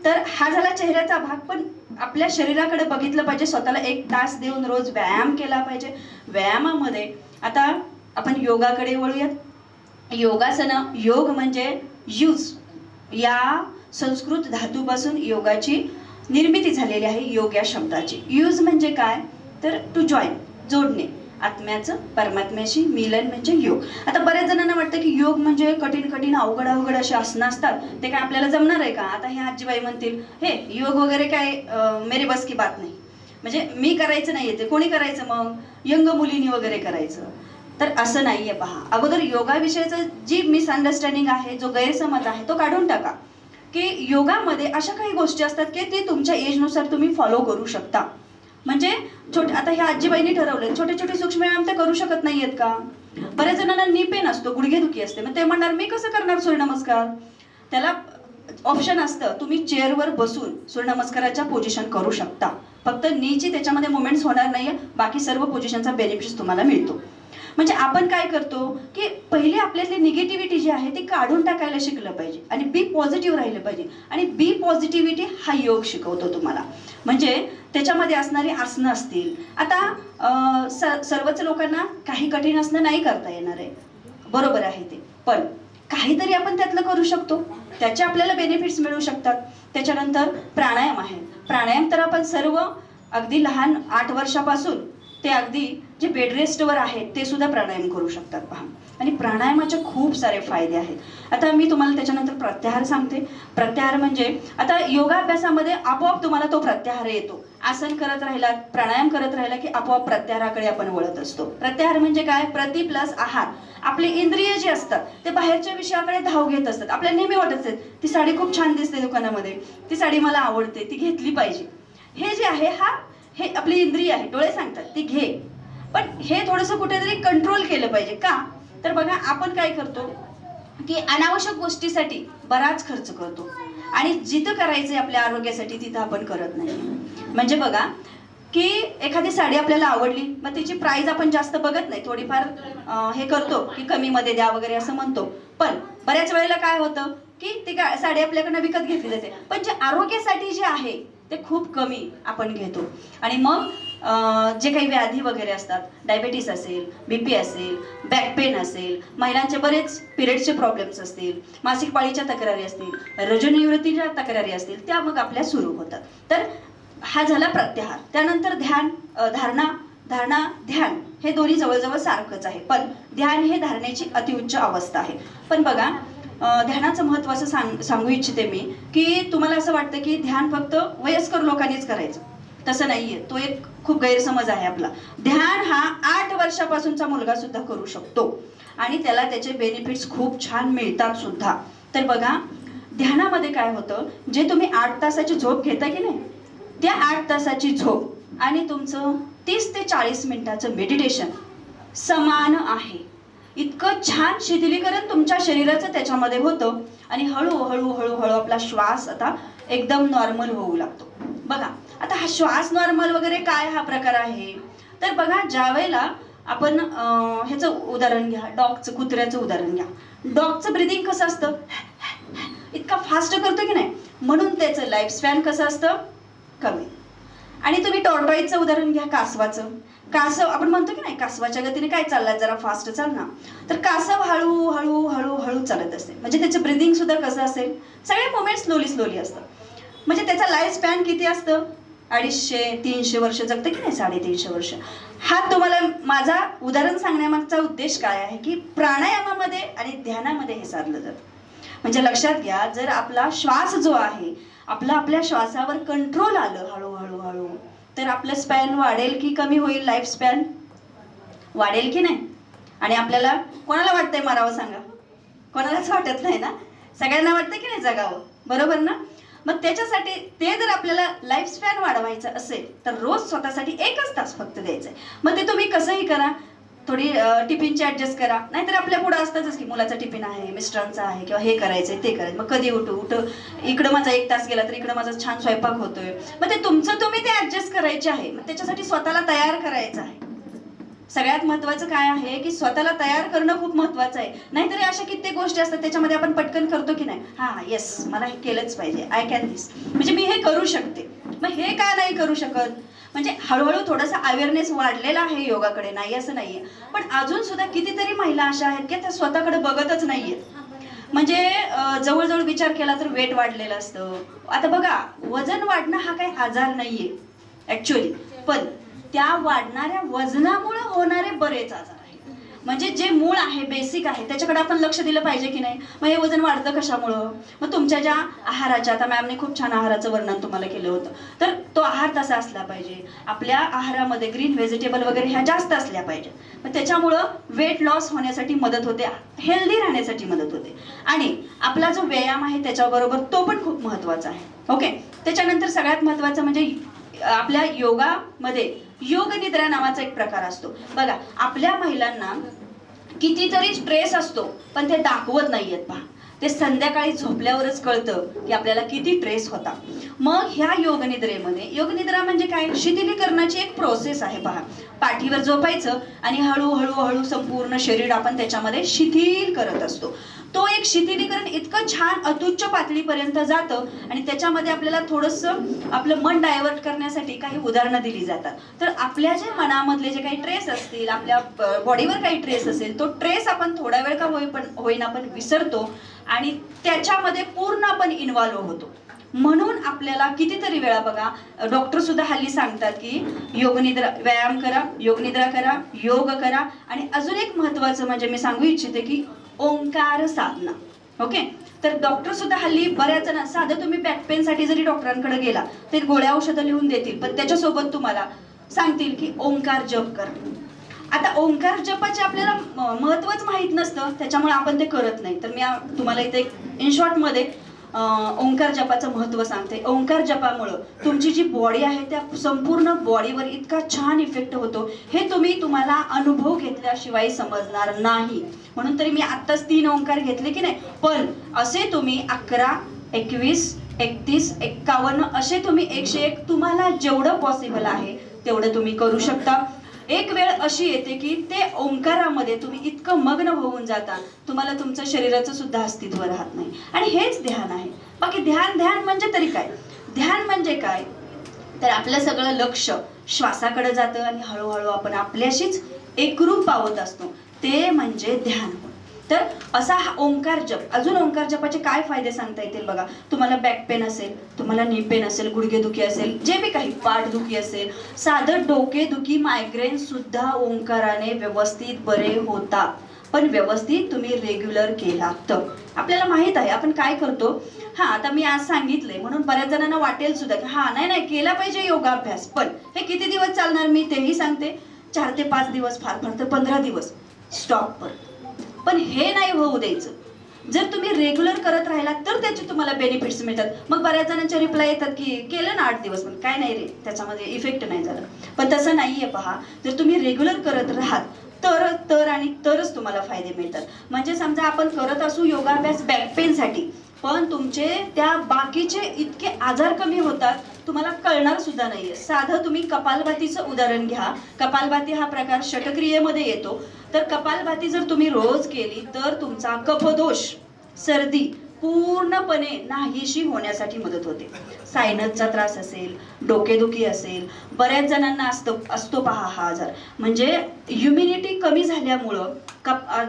तर हा झाला चेहऱ्याचा भाग, पण आपल्या शरीराकडे बघितलं पाहिजे. स्वतःला 1 तास देऊन रोज व्यायाम केला पाहिजे. व्यायामामध्ये आता आपण योगाकडे वळूयात. योगासनं, योग म्हणजे यूज या संस्कृत धातूपासून योगाची निर्मिती झालेली आहे. योग या शब्दाची यूज म्हणजे काय तर टू जॉईन, जोडणे, आत्म्याचं परमात्म्याशी मिलन म्हणजे योग. आता बऱ्याच जणांना वाटतं की योग म्हणजे कठीण अवघड अशी आसनं असतात, ते काय आपल्याला जमणार आहे का? आता हे आजीबाई म्हणतील हे योग वगैरे काय मेरे बस की बात नाही, म्हणजे मी करायचं नाहीये, ते कोणी करायचं मग? यंग मुलींनी वगैरे करायचं. तर असं नाहीये पहा. अगोदर योगाविषयीचं जी मिसअंडरस्टँडिंग आहे, जो गैरसमज आहे तो काढून टाका. की योगामध्ये अशा काही गोष्टी असतात की ते तुमच्या एजनुसार तुम्ही फॉलो करू शकता. म्हणजे आता ह्या आजीबाईंनी ठरवलं छोटे छोटे सूक्ष्म व्यायाम ते करू शकत नाहीयेत का? बऱ्याच जणांना नी पेन असतो, गुडघेदुखी असते, मग ते म्हणणार मी कसं करणार सूर्यनमस्कार? त्याला ऑप्शन असतं, तुम्ही चेअरवर बसून सूर्यनमस्काराच्या पोझिशन करू शकता. फक्त नीची त्याच्यामध्ये मुवमेंट्स होणार नाहीये, बाकी सर्व पोझिशनचा बेनिफिट तुम्हाला मिळतो. म्हणजे आपण काय करतो की पहिले आपल्यातली निगेटिव्हिटी जी आहे ती काढून टाकायला शिकलं पाहिजे आणि बी पॉझिटिव्ह राहिलं पाहिजे. आणि बी पॉझिटिव्हिटी हा योग शिकवतो तुम्हाला. म्हणजे त्याच्यामध्ये असणारी आसनं असतील. आता सर्वच लोकांना काही कठीण आसनं नाही करता येणार आहे, बरोबर आहे ते, पण काहीतरी आपण त्यातलं करू शकतो, त्याचे आपल्याला बेनिफिट्स मिळू शकतात. त्याच्यानंतर प्राणायाम आहे. प्राणायाम तर आपण सर्व अगदी लहान 8 वर्षापासून ते अगदी जे बेड रेस्टवर आहेत ते सुद्धा प्राणायाम करू शकतात पहा. आणि प्राणायामाचे खूप सारे फायदे आहेत. आता मी तुम्हाला त्याच्यानंतर प्रत्याहार सांगते. प्रत्याहार म्हणजे आता योगाभ्यासामध्ये आपोआप तुम्हाला तो प्रत्याहार येतो. आसन करत राहिलात, प्राणायाम करत राहिला की आपोआप प्रत्याहाराकडे आपण वळत असतो. प्रत्याहार म्हणजे काय? प्रति प्लस आहार. आपले इंद्रिय जे असतात ते बाहेरच्या विषयाकडे धाव घेत असतात. आपल्याला नेहमी वाटत असते ती साडी खूप छान दिसते दुकानामध्ये, ती साडी मला आवडते, ती घेतली पाहिजे. हे जे आहे हे आपली इंद्रिय आहे, डोळे सांगतात ती घे. पण हे थोडंसं कुठेतरी कंट्रोल केलं पाहिजे. का? तर बघा आपण काय करतो की अनावश्यक गोष्टीसाठी बराच खर्च करतो आणि जिथं करायचंय आपल्या आरोग्यासाठी तिथं आपण करत नाही. म्हणजे बघा की एखादी साडी आपल्याला आवडली, मग तिची प्राइस आपण जास्त बघत नाही, थोडीफार हे करतो की कमी मध्ये द्या वगैरे असं म्हणतो. पण बऱ्याच वेळेला काय होतं की ती साडी आपल्याकडनं विकत घेतली जाते, पण जे आरोग्यासाठी जे आहे ते खूप कमी आपण घेतो. आणि मग जे काही व्याधी वगैरे असतात, डायबेटीस असेल, बीपी असेल, बॅक पेन असेल, महिलांचे बरेच पिरियड्सचे प्रॉब्लेम्स असतील, मासिक पाळीच्या तक्रारी असतील, रजोनिवृत्तीच्या तक्रारी असतील, त्या मग आपल्या सुरू होतात. तर हा झाला प्रत्याहार. त्यानंतर ध्यान, धारणा, ध्यान हे दोन्ही जवळजवळ सारखंच आहे. पण ध्यान हे धारणेची अतिउच्च अवस्था आहे. पण बघा ध्यानाचं महत्त्व असं सांगू इच्छिते मी की तुम्हाला असं वाटतं की ध्यान फक्त वयस्कर लोकांनीच करायचं. तसं नाहीये. तो एक खूप गैरसमज आहे आपला. ध्यान हा 8 वर्षापासूनचा मुलगा सुद्धा करू शकतो आणि त्याला त्याचे बेनिफिट्स खूप छान मिळतात सुद्धा. तर बघा ध्यानामध्ये काय होतं, जे तुम्ही 8 तासाची झोप घेता की नाही, त्या 8 तासाची झोप आणि तुमचं 30 ते 40 मिनिटाचं मेडिटेशन समान आहे. इतकं छान शिथिलीकरण तुमच्या शरीराचं त्याच्यामध्ये होतं आणि हळूहळू आपला श्वास आता एकदम नॉर्मल होऊ लागतो. बघा आता हा श्वास नॉर्मल वगैरे काय हा प्रकार आहे, तर बघा ज्या वेळेला आपण ह्याचं उदाहरण घ्या, डॉगचं, कुत्र्याचं उदाहरण घ्या. डॉगचं ब्रिदिंग कसं असतं, इतका फास्ट करतो की नाही, म्हणून त्याचं लाईफ स्पॅन कसं असतं, कमी. आणि तुम्ही टॉर्टॉईजचं उदाहरण घ्या, कासवाचं. कासव आपण म्हणतो की नाही कासवाच्या गतीने काय चाललात, जरा फास्ट चाल ना. तर कासव हळू चालत असते. म्हणजे त्याचं ब्रिदिंग सुद्धा कसं असेल, सगळे मोमेंट स्लोली असतात. म्हणजे त्याचा लाईफ स्पॅन किती असतं, 250-300 वर्ष जगतं की नाही, 350 वर्ष. हा तुम्हाला माझा उदाहरण सांगण्यामागचा उद्देश काय आहे की प्राणायामामध्ये आणि ध्यानामध्ये हे साधलं जातं. म्हणजे लक्षात घ्या, जर आपला श्वास जो आहे आपल्या श्वासावर कंट्रोल आलं हळू तर आपलं स्पॅन वाढेल की कमी होईल, लाईफ स्पॅन वाढेल की नाही. आणि आपल्याला कोणाला वाटतंय मरावं सांगा, कोणालाच वाटत नाही ना, सगळ्यांना वाटतं की नाही जगावं, बरोबर ना. मग त्याच्यासाठी ते जर आपल्याला लाईफ स्पॅन वाढवायचं असेल तर रोज स्वतःसाठी 1 तास फक्त द्यायचं आहे. मग ते तुम्ही कसंही करा, थोडी टिफिनची ऍडजस्ट करा, नाहीतर आपल्या पुढे असतातच की मुलाचा टिफिन आहे, मिस्टरांचा आहे, किंवा हे करायचंय ते करायचं. मग कधी उठ इकडं माझा 1 तास गेला तर इकडं माझा छान स्वयंपाक होतोय. मग ते तुमचं तुम्ही ते ऍडजस्ट करायचे आहे. मग त्याच्यासाठी स्वतःला तयार करायचं आहे. सगळ्यात महत्वाचं काय आहे की स्वतःला तयार करणं खूप महत्वाचं आहे. नाहीतरी अशा कित्येक गोष्टी असतात त्याच्यामध्ये आपण पटकन करतो की नाही, हा येस मला हे केलंच पाहिजे, आय कॅन दिस, म्हणजे मी हे करू शकते. मग हे का नाही करू शकत, म्हणजे हळूहळू थोडासा अवेअरनेस वाढलेला आहे योगाकडे, नाही असं नाहीये. पण अजून सुद्धा कितीतरी महिला अशा आहेत की त्या स्वतःकडे बघतच नाहीयेत. म्हणजे जवळजवळ विचार केला तर वेट वाढलेलं असतं. आता बघा वजन वाढणं हा काही आजार नाहीये ऍक्च्युअली, पण त्या वाढणाऱ्या वजनामुळे होणारे बरेच आजार आहेत. म्हणजे जे मूळ आहे, बेसिक आहे, त्याच्याकडे आपण लक्ष दिलं पाहिजे की नाही. मग हे वजन वाढतं कशामुळं, मग तुमच्या ज्या आहाराच्या, आता मॅमने खूप छान आहाराचं वर्णन तुम्हाला केलं होतं, तर तो आहार तसा असला पाहिजे. आपल्या आहारामध्ये ग्रीन व्हेजिटेबल वगैरे ह्या जास्त असल्या पाहिजे. मग त्याच्यामुळं वेट लॉस होण्यासाठी मदत होते, हेल्दी राहण्यासाठी मदत होते. आणि आपला जो व्यायाम आहे त्याच्याबरोबर तो पण खूप महत्वाचा आहे. ओके, त्याच्यानंतर सगळ्यात महत्वाचं म्हणजे आपल्या योगामध्ये योग निद्रा नावाचा एक प्रकार असतो. बघा आपल्या महिलांना कितीतरी स्ट्रेस असतो पण ते दाखवत नाहीयेत पहा. ते संध्याकाळी झोपल्यावरच कळतं की आपल्याला किती स्ट्रेस होता. मग ह्या योगनिद्रेमध्ये, योगनिद्रा म्हणजे काय, शिथिलीकरणाची एक प्रोसेस आहे पहा. पाठीवर झोपायचं आणि हळूहळू संपूर्ण शरीर आपण त्याच्यामध्ये शिथिल करत असतो. तो एक शिथिलीकरण इतकं छान अत्युच्च पातळीपर्यंत जातं आणि त्याच्यामध्ये आपल्याला थोडंसं आपलं मन डायव्हर्ट करण्यासाठी काही उदाहरणं दिली जातात. तर आपल्या जे मनामधले जे काही ट्रेस असतील, आपल्या बॉडीवर काही ट्रेस असेल, तो ट्रेस आपण थोडा वेळ का होईना पण विसरतो आणि त्याच्यामध्ये पूर्ण आपण इन्व्हॉल्व होतो. म्हणून आपल्याला कितीतरी वेळा बघा डॉक्टर सुद्धा हल्ली सांगतात की योगनिद्रा, व्यायाम करा, योगनिद्रा करा, योग करा, आणि अजून एक महत्वाचं म्हणजे मी सांगू इच्छिते की ओंकार साधना. ओके, तर डॉक्टर सुद्धा हल्ली बऱ्याच जण, साधं तुम्ही बॅक पेन साठी जरी डॉक्टरांकडे गेला ते गोळ्या औषधं लिहून देतील, पण त्याच्यासोबत तुम्हाला सांगतील की ओंकार जप करा. आता ओंकार जपाचे आपल्याला महत्वच माहीत नसतं, त्याच्यामुळे आपण ते करत नाही. तर मी तुम्हाला इथे एक इन शॉर्ट मध्ये ओंकार जपाचं महत्व सांगते. ओंकार जपामुळं तुमची जी बॉडी आहे त्या संपूर्ण बॉडीवर इतका छान इफेक्ट होतो, हे तुम्हाला अनुभव घेतल्याशिवाय समजणार नाही. म्हणून तरी मी आत्ताच 3 ओंकार घेतले की नाही, पण असे तुम्ही 11, 21, 31, 51 असे तुम्ही 101 तुम्हाला जेवढं पॉसिबल आहे तेवढं तुम्ही करू शकता. एक वेळ अशी येते की ते ओंकारामध्ये तुम्ही इतकं मग्न होऊन जाता, तुम्हाला तुमचं शरीराचं सुद्धा अस्तित्व राहत नाही. आणि हेच ध्यान आहे. बाकी ध्यान म्हणजे तरी काय? ध्यान म्हणजे काय तर आपलं सगळं लक्ष श्वासाकडे जातं आणि हळूहळू आपण आपल्याशीच एकरूप पावत असतो, ते म्हणजे ध्यान. तर असा हा ओंकार जप. अजून ओंकार जपाचे काय फायदे सांगता येतील बघा. तुम्हाला बॅक पेन असेल, तुम्हाला नी पेन असेल, गुडघेदुखी असेल, जे बी काही पाठदुखी असेल, साधं डोकेदुखी, मायग्रेन सुद्धा ओंकाराने व्यवस्थित बरे होतात. पण व्यवस्थित तुम्ही रेग्युलर केला तर. आपल्याला माहित आहे आपण काय करतो. आता मी आज सांगितलंय म्हणून बऱ्याच जणांना वाटेल सुद्धा की नाही केला पाहिजे योगाभ्यास, पण हे किती दिवस चालणार मी तेही सांगते. 4 ते 5 दिवस, फार तर 15 दिवस स्टॉप पर. पण हे नाही होऊ द्यायचं. जर तुम्ही रेग्युलर करत राहिलात तर त्याचे तुम्हाला बेनिफिट्स मिळतात. मग बऱ्याच जणांचे रिप्लाय येतात की केलं ना 8 दिवस पण काय नाही रे, त्याच्यामध्ये इफेक्ट नाही झालं. पण तसं नाहीये पहा. जर तुम्ही रेग्युलर करत राहात तरच तुम्हाला फायदे मिळतात. म्हणजे समजा आपण करत असू योगाभ्यास बॅक पेन साठी, पण तुमचे त्या बाकीचे इतके आजार कमी होतात तुम्हाला कळणार सुद्धा नाहीये. साधं तुम्ही कपालभातीचं उदाहरण घ्या. कपालभाती हा प्रकार षटक्रियेमध्ये येतो. तर कपालभाती जर तुम्ही रोज केली तर तुमचा कफदोष, सर्दी पूर्णपणे नाहीशी होण्यासाठी मदत होते. सायनसचा त्रास असेल, डोकेदुखी असेल, बऱ्याच जणांना असतो पहा हा आजार. म्हणजे इम्युनिटी कमी झाल्यामुळं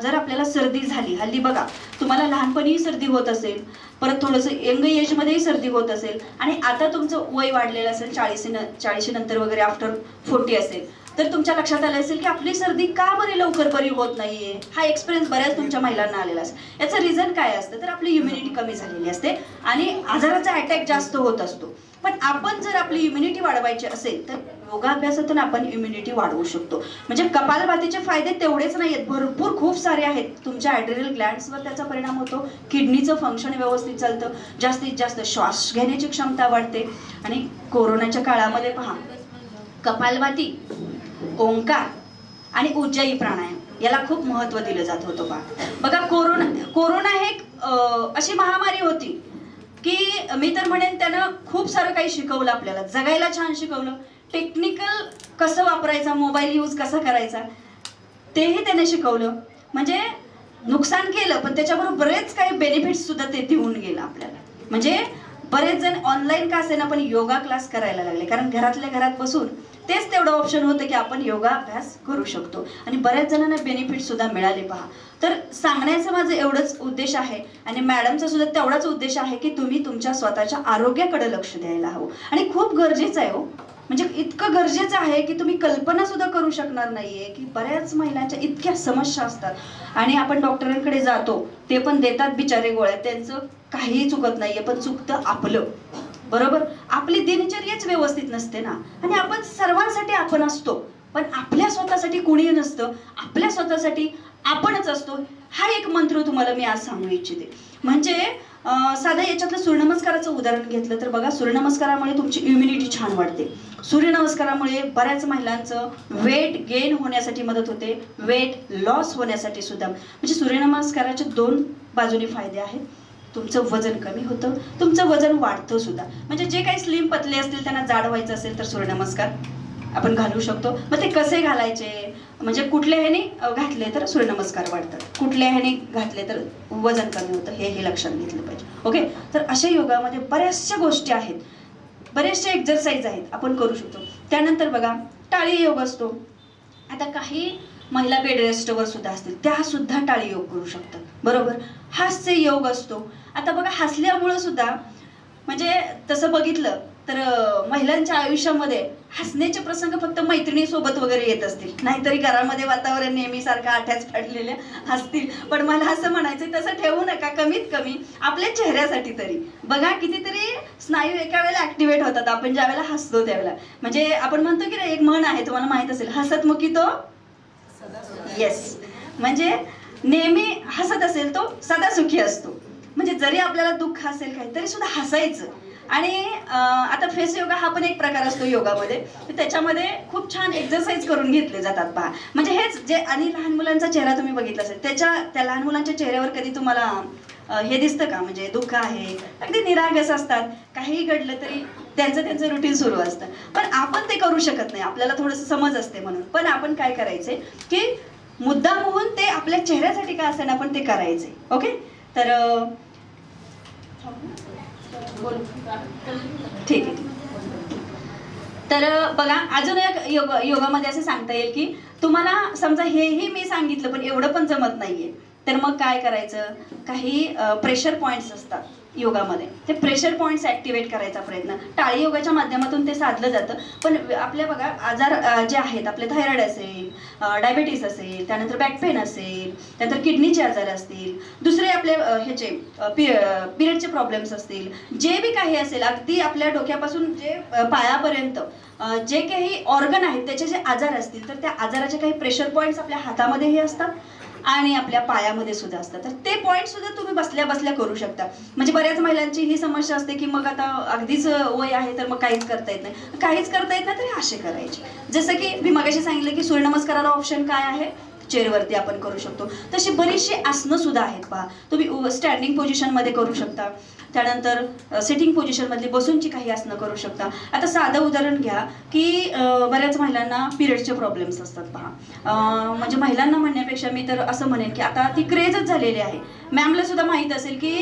जर आपल्याला सर्दी झाली, हल्ली बघा तुम्हाला लहानपणीही सर्दी होत असेल, परत थोडंसं यंग एजमध्येही सर्दी होत असेल, आणि आता तुमचं वय वाढलेलं असेल, 40 नंतर वगैरे आफ्टर 40 असेल, तर तुमच्या लक्षात आलं असेल की आपली सर्दी का बरी लवकर बरी होत नाहीये. हा एक्सपिरियन्स बऱ्याच तुमच्या महिलांना आलेला असेल. याचं रिझन काय असतं तर आपली इम्युनिटी कमी झालेली असते आणि आजाराचा अटॅक जास्त होत असतो. पण आपण जर आपली इम्युनिटी वाढवायची असेल तर योगाभ्यासातून आपण इम्युनिटी वाढवू शकतो. म्हणजे कपालभातीचे फायदे तेवढेच नाही आहेत, भरपूर खूप सारे आहेत. तुमच्या ॲड्रिनल ग्लँड्सवर त्याचा परिणाम होतो, किडनीचं फंक्शन व्यवस्थित चालतं, जास्तीत जास्त श्वास घेण्याची क्षमता वाढते. आणि कोरोनाच्या काळामध्ये पहा कपालभाती, ओंकार आणि उज्जाई प्राणायाम याला खूप महत्त्व दिलं जात होतं. बघा कोरोना हे अशी महामारी होती की मी तर म्हणेन त्यानं खूप सारं काही शिकवलं आपल्याला, जगायला छान शिकवलं. टेक्निकल कसं वापरायचा, मोबाईल यूज कसा करायचा तेही त्याने शिकवलं. म्हणजे नुकसान केलं पण त्याच्याबरोबर बरेच काही बेनिफिट्स सुद्धा ते देऊन गेलं आपल्याला. म्हणजे बरेच जण ऑनलाईन का असेना पण योगा क्लास करायला लागले, कारण घरातल्या घरात बसून तेच तेवढं ऑप्शन होतं की आपण योगाभ्यास करू शकतो. आणि बऱ्याच जणांना बेनिफिट सुद्धा मिळाले पहा. तर सांगण्याचं माझं एवढंच उद्देश आहे, आणि मॅडमचा सुद्धा तेवढाच उद्देश आहे की तुम्ही तुमच्या स्वतःच्या आरोग्याकडे लक्ष द्यायला हवं. आणि खूप गरजेचं आहे हो. म्हणजे इतकं गरजेचं आहे की तुम्ही कल्पना सुद्धा करू शकणार नाहीये की बऱ्याच महिलांच्या इतक्या समस्या असतात आणि आपण डॉक्टरांकडे जातो, ते पण देतात बिचारे गोळ्या, त्यांचं काहीही चुकत नाहीये, पण चुकतं आपलं. बरोबर, आपली दिनचर्याच व्यवस्थित नसते ना. आणि आपण सर्वांसाठी आपण असतो, पण आपल्या स्वतःसाठी कुणी नसतं, आपल्या स्वतःसाठी आपणच असतो. हा एक मंत्र तुम्हाला मी आज सांगू इच्छिते. म्हणजे साधं याच्यातलं सूर्यनमस्काराचं उदाहरण घेतलं तर बघा, सूर्यनमस्कारामुळे तुमची इम्युनिटी छान वाढते. सूर्यनमस्कारामुळे बऱ्याच महिलांचं वेट गेन होण्यासाठी मदत होते, वेट लॉस होण्यासाठी सुद्धा. म्हणजे सूर्यनमस्काराचे 2 बाजूनी फायदे आहेत. तुमचं वजन कमी होतं, तुमचं वजन वाढतं सुद्धा. म्हणजे जे काही स्लिम पतले असतील त्यांना जाड व्हायचं असेल तर सूर्यनमस्कार आपण घालू शकतो. मग ते कसे घालायचे, म्हणजे कुठल्या ह्याने घातले तर सूर्यनमस्कार वाढतात, कुठल्या ह्याने घातले तर वजन कमी होतं, हे लक्षात घेतलं पाहिजे. ओके, तर अशा योगामध्ये बऱ्याचशा गोष्टी आहेत, बरेचसे एक्झरसाइज आहेत आपण करू शकतो. त्यानंतर बघा टाळी योग असतो. आता काही महिला बेड रेस्टवर सुद्धा असतील, त्या सुद्धा टाळी योग करू शकतात. बरोबर, हास्य योग असतो. आता बघा हसल्यामुळं सुद्धा म्हणजे तसं बघितलं तर महिलांच्या आयुष्यामध्ये हसण्याचे प्रसंग फक्त मैत्रिणीसोबत वगैरे येत असतील, नाहीतरी घरामध्ये वातावरण नेहमीसारखं आठ्याच पडलेल्या असतील. पण मला असं म्हणायचं तसं ठेवू नका, कमीत कमी आपल्या चेहऱ्यासाठी तरी बघा. कितीतरी स्नायू एका वेळेला ऍक्टिव्हेट होतात आपण ज्या वेळेला हसतो त्यावेळेला. म्हणजे आपण म्हणतो की एक म्हण आहे, तुम्हाला माहित असेल, हसतमुखी तो येस, म्हणजे नेहमी हसत असेल तो सदा सुखी असतो. म्हणजे जरी आपल्याला दुःख असेल काही तरी सुद्धा हसायचं. आणि आता फेस योगा हा पण एक प्रकार असतो योगामध्ये, तर त्याच्यामध्ये खूप छान एक्सरसाइज करून घेतले जातात पहा. म्हणजे हेच जे, आणि लहान मुलांचा चेहरा तुम्ही बघितला असेल, त्या लहान मुलांच्या चेहऱ्यावर कधी तुम्हाला हे दिसतं का, म्हणजे दुःख आहे, अगदी निरागस असतात, काहीही घडलं तरी त्यांचं रुटीन सुरू असतं. पण आपण ते करू शकत नाही, आपल्याला थोडंसं समज असते म्हणून. पण आपण काय करायचंय की मुद्दाम होऊन ते आपल्या चेहऱ्यासाठी काय असेल आपण ते करायचे. ओके, तर ठीक आहे. तर बघा, अजून एक योगामध्ये असं सांगता येईल की तुम्हाला समजा हेही मी सांगितलं पण एवढं पण जमत नाहीये, तर मग काय करायचं, काही प्रेशर पॉइंट्स असतात योगामध्ये, ते प्रेशर पॉइंट्स ऍक्टिव्हेट करायचा प्रयत्न टाळी योगाच्या माध्यमातून ते साधलं जातं. पण आपल्या बघा आजार जे आहेत, आपले थायरॉइड असेल, डायबेटीस असेल, त्यानंतर बॅक पेन असेल, त्यानंतर किडनीचे आजार असतील, दुसरे आपले ह्याचे पिरियडचे प्रॉब्लेम्स असतील, जे बी काही असेल, अगदी आपल्या डोक्यापासून जे पायापर्यंत जे काही ऑर्गन आहेत त्याचे जे आजार असतील, तर त्या आजाराचे काही प्रेशर पॉइंट्स आपल्या हातामध्येही असतात आणि आपल्या पायामध्ये सुद्धा असतात. तर ते पॉइंट सुद्धा तुम्ही बसल्या बसल्या करू शकता. म्हणजे बऱ्याच महिलांची ही समस्या असते की मग आता अगदीच वय आहे तर मग काहीच करता येत नाही. काहीच करता येत नाही तरी असे करायचे. जसं की मी मगाशी सांगितलं की सूर्यनमस्काराला ऑप्शन काय आहे, चेअरवरती आपण करू शकतो. तशी बरीचशी आसनं सुद्धा आहेत पहा. तुम्ही स्टँडिंग पोझिशनमध्ये करू शकता, त्यानंतर सिटिंग पोझिशनमधली बसूनची काही आसनं करू शकता. आता साधं उदाहरण घ्या की बऱ्याच महिलांना पिरियडचे प्रॉब्लेम्स असतात पहा. म्हणजे महिलांना म्हणण्यापेक्षा मी तर असं म्हणेन की आता ती क्रेजच झालेली आहे. मॅमला सुद्धा माहीत असेल की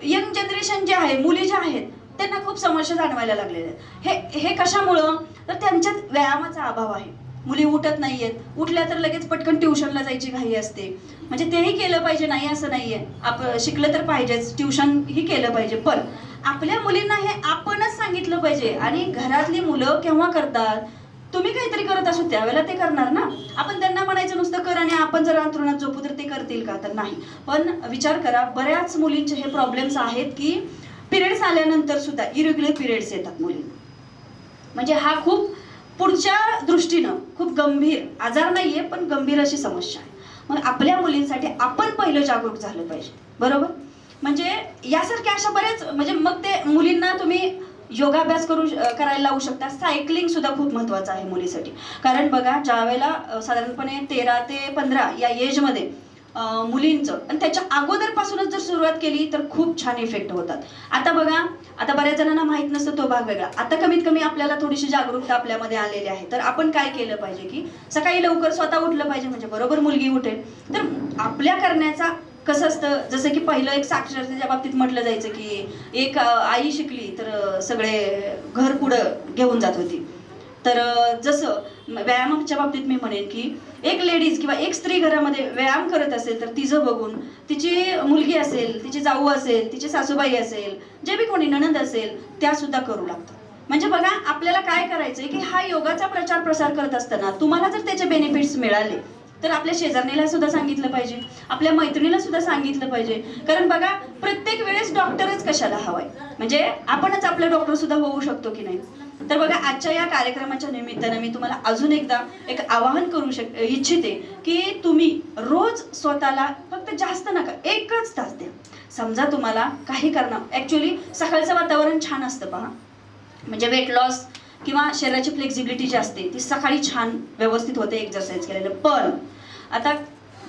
यंग जनरेशन जे आहे, मुली ज्या आहेत, त्यांना खूप समस्या जाणवायला लागलेल्या आहेत. हे कशामुळं, तर त्यांच्यात व्यायामाचा अभाव आहे. मुली उठत नाहीयेत, उठल्या तर लगेच पटकन ट्युशनला जायची घाई असते. म्हणजे तेही केलं पाहिजे, नाही असं नाहीये, आपण शिकलं तर पाहिजेच, ट्युशन ही केलं पाहिजे. पण आपल्या मुलींना हे आपणच सांगितलं पाहिजे. आणि घरातली मुलं केव्हा करतात, तुम्ही काहीतरी करत असो त्यावेळेला ते करणार ना. आपण त्यांना म्हणायचं नुसतं कर आणि आपण जर अंथरुणात झोपू तर ते करतील का, तर नाही. पण विचार करा, बऱ्याच मुलींचे हे प्रॉब्लेम्स आहेत की पिरियड्स आल्यानंतर सुद्धा इरेग्युलर पिरियड्स येतात मुलींना. म्हणजे हा खूप पुढच्या दृष्टीनं खूप गंभीर आजार नाहीये, पण गंभीर अशी समस्या आहे. मग आपल्या मुलींसाठी आपण पहिलं जागरूक झालं पाहिजे, बरोबर. म्हणजे यासारख्या अशा बऱ्याच, म्हणजे मग ते मुलींना तुम्ही योगाभ्यास करायला लावू शकता. सायकलिंग सुद्धा खूप महत्वाचं आहे मुलीसाठी. कारण बघा, ज्या वेळेला साधारणपणे 13 ते 15 या एजमध्ये मुलींचं, आणि त्याच्या अगोदरपासूनच जर सुरुवात केली तर खूप छान इफेक्ट होतात. आता बघा, आता बऱ्याच जणांना माहित नसतं तो भाग वेगळा. आता कमीत कमी आपल्याला थोडीशी जागरूकता आपल्यामध्ये आलेली आहे. तर आपण काय केलं पाहिजे की सकाळी लवकर स्वतः उठलं पाहिजे, म्हणजे बरोबर मुलगी उठेल. तर आपल्या करण्याचा कसं असतं, जसं की पहिलं एक साक्षरतेच्या बाबतीत म्हटलं जायचं की एक आई शिकली तर सगळे घर पुढं घेऊन जात होती. तर जसं व्यायामाच्या बाबतीत मी म्हणेन की एक लेडीज किंवा एक स्त्री घरामध्ये व्यायाम करत असेल तर तिचं बघून तिची मुलगी असेल, तिची जाऊ असेल, तिची सासूबाई असेल, जे बी कोणी नणंद असेल, त्या सुद्धा करू लागतात. म्हणजे बघा, आपल्याला काय करायचंय की हा योगाचा प्रचार प्रसार करत असताना तुम्हाला जर त्याचे बेनिफिट्स मिळाले तर आपल्या शेजारणीला सुद्धा सांगितलं पाहिजे, आपल्या मैत्रिणीला सुद्धा सांगितलं पाहिजे. कारण बघा, प्रत्येक वेळेस डॉक्टरच कशाला हवाय, म्हणजे आपणच आपलं डॉक्टर सुद्धा होऊ शकतो की नाही. तर बघा, आजच्या या कार्यक्रमाच्या निमित्तानं मी तुम्हाला अजून एकदा एक आवाहन करू इच्छिते की तुम्ही रोज स्वतःला फक्त जास्त नका, 1च तास द्या. समजा तुम्हाला काही करणं, ऍक्च्युली सकाळचं वातावरण छान असतं पहा. म्हणजे वेट लॉस किंवा शरीराची फ्लेक्झिबिलिटी जी असते ती सकाळी छान व्यवस्थित होते एक्सरसाइज केलेलं. पण आता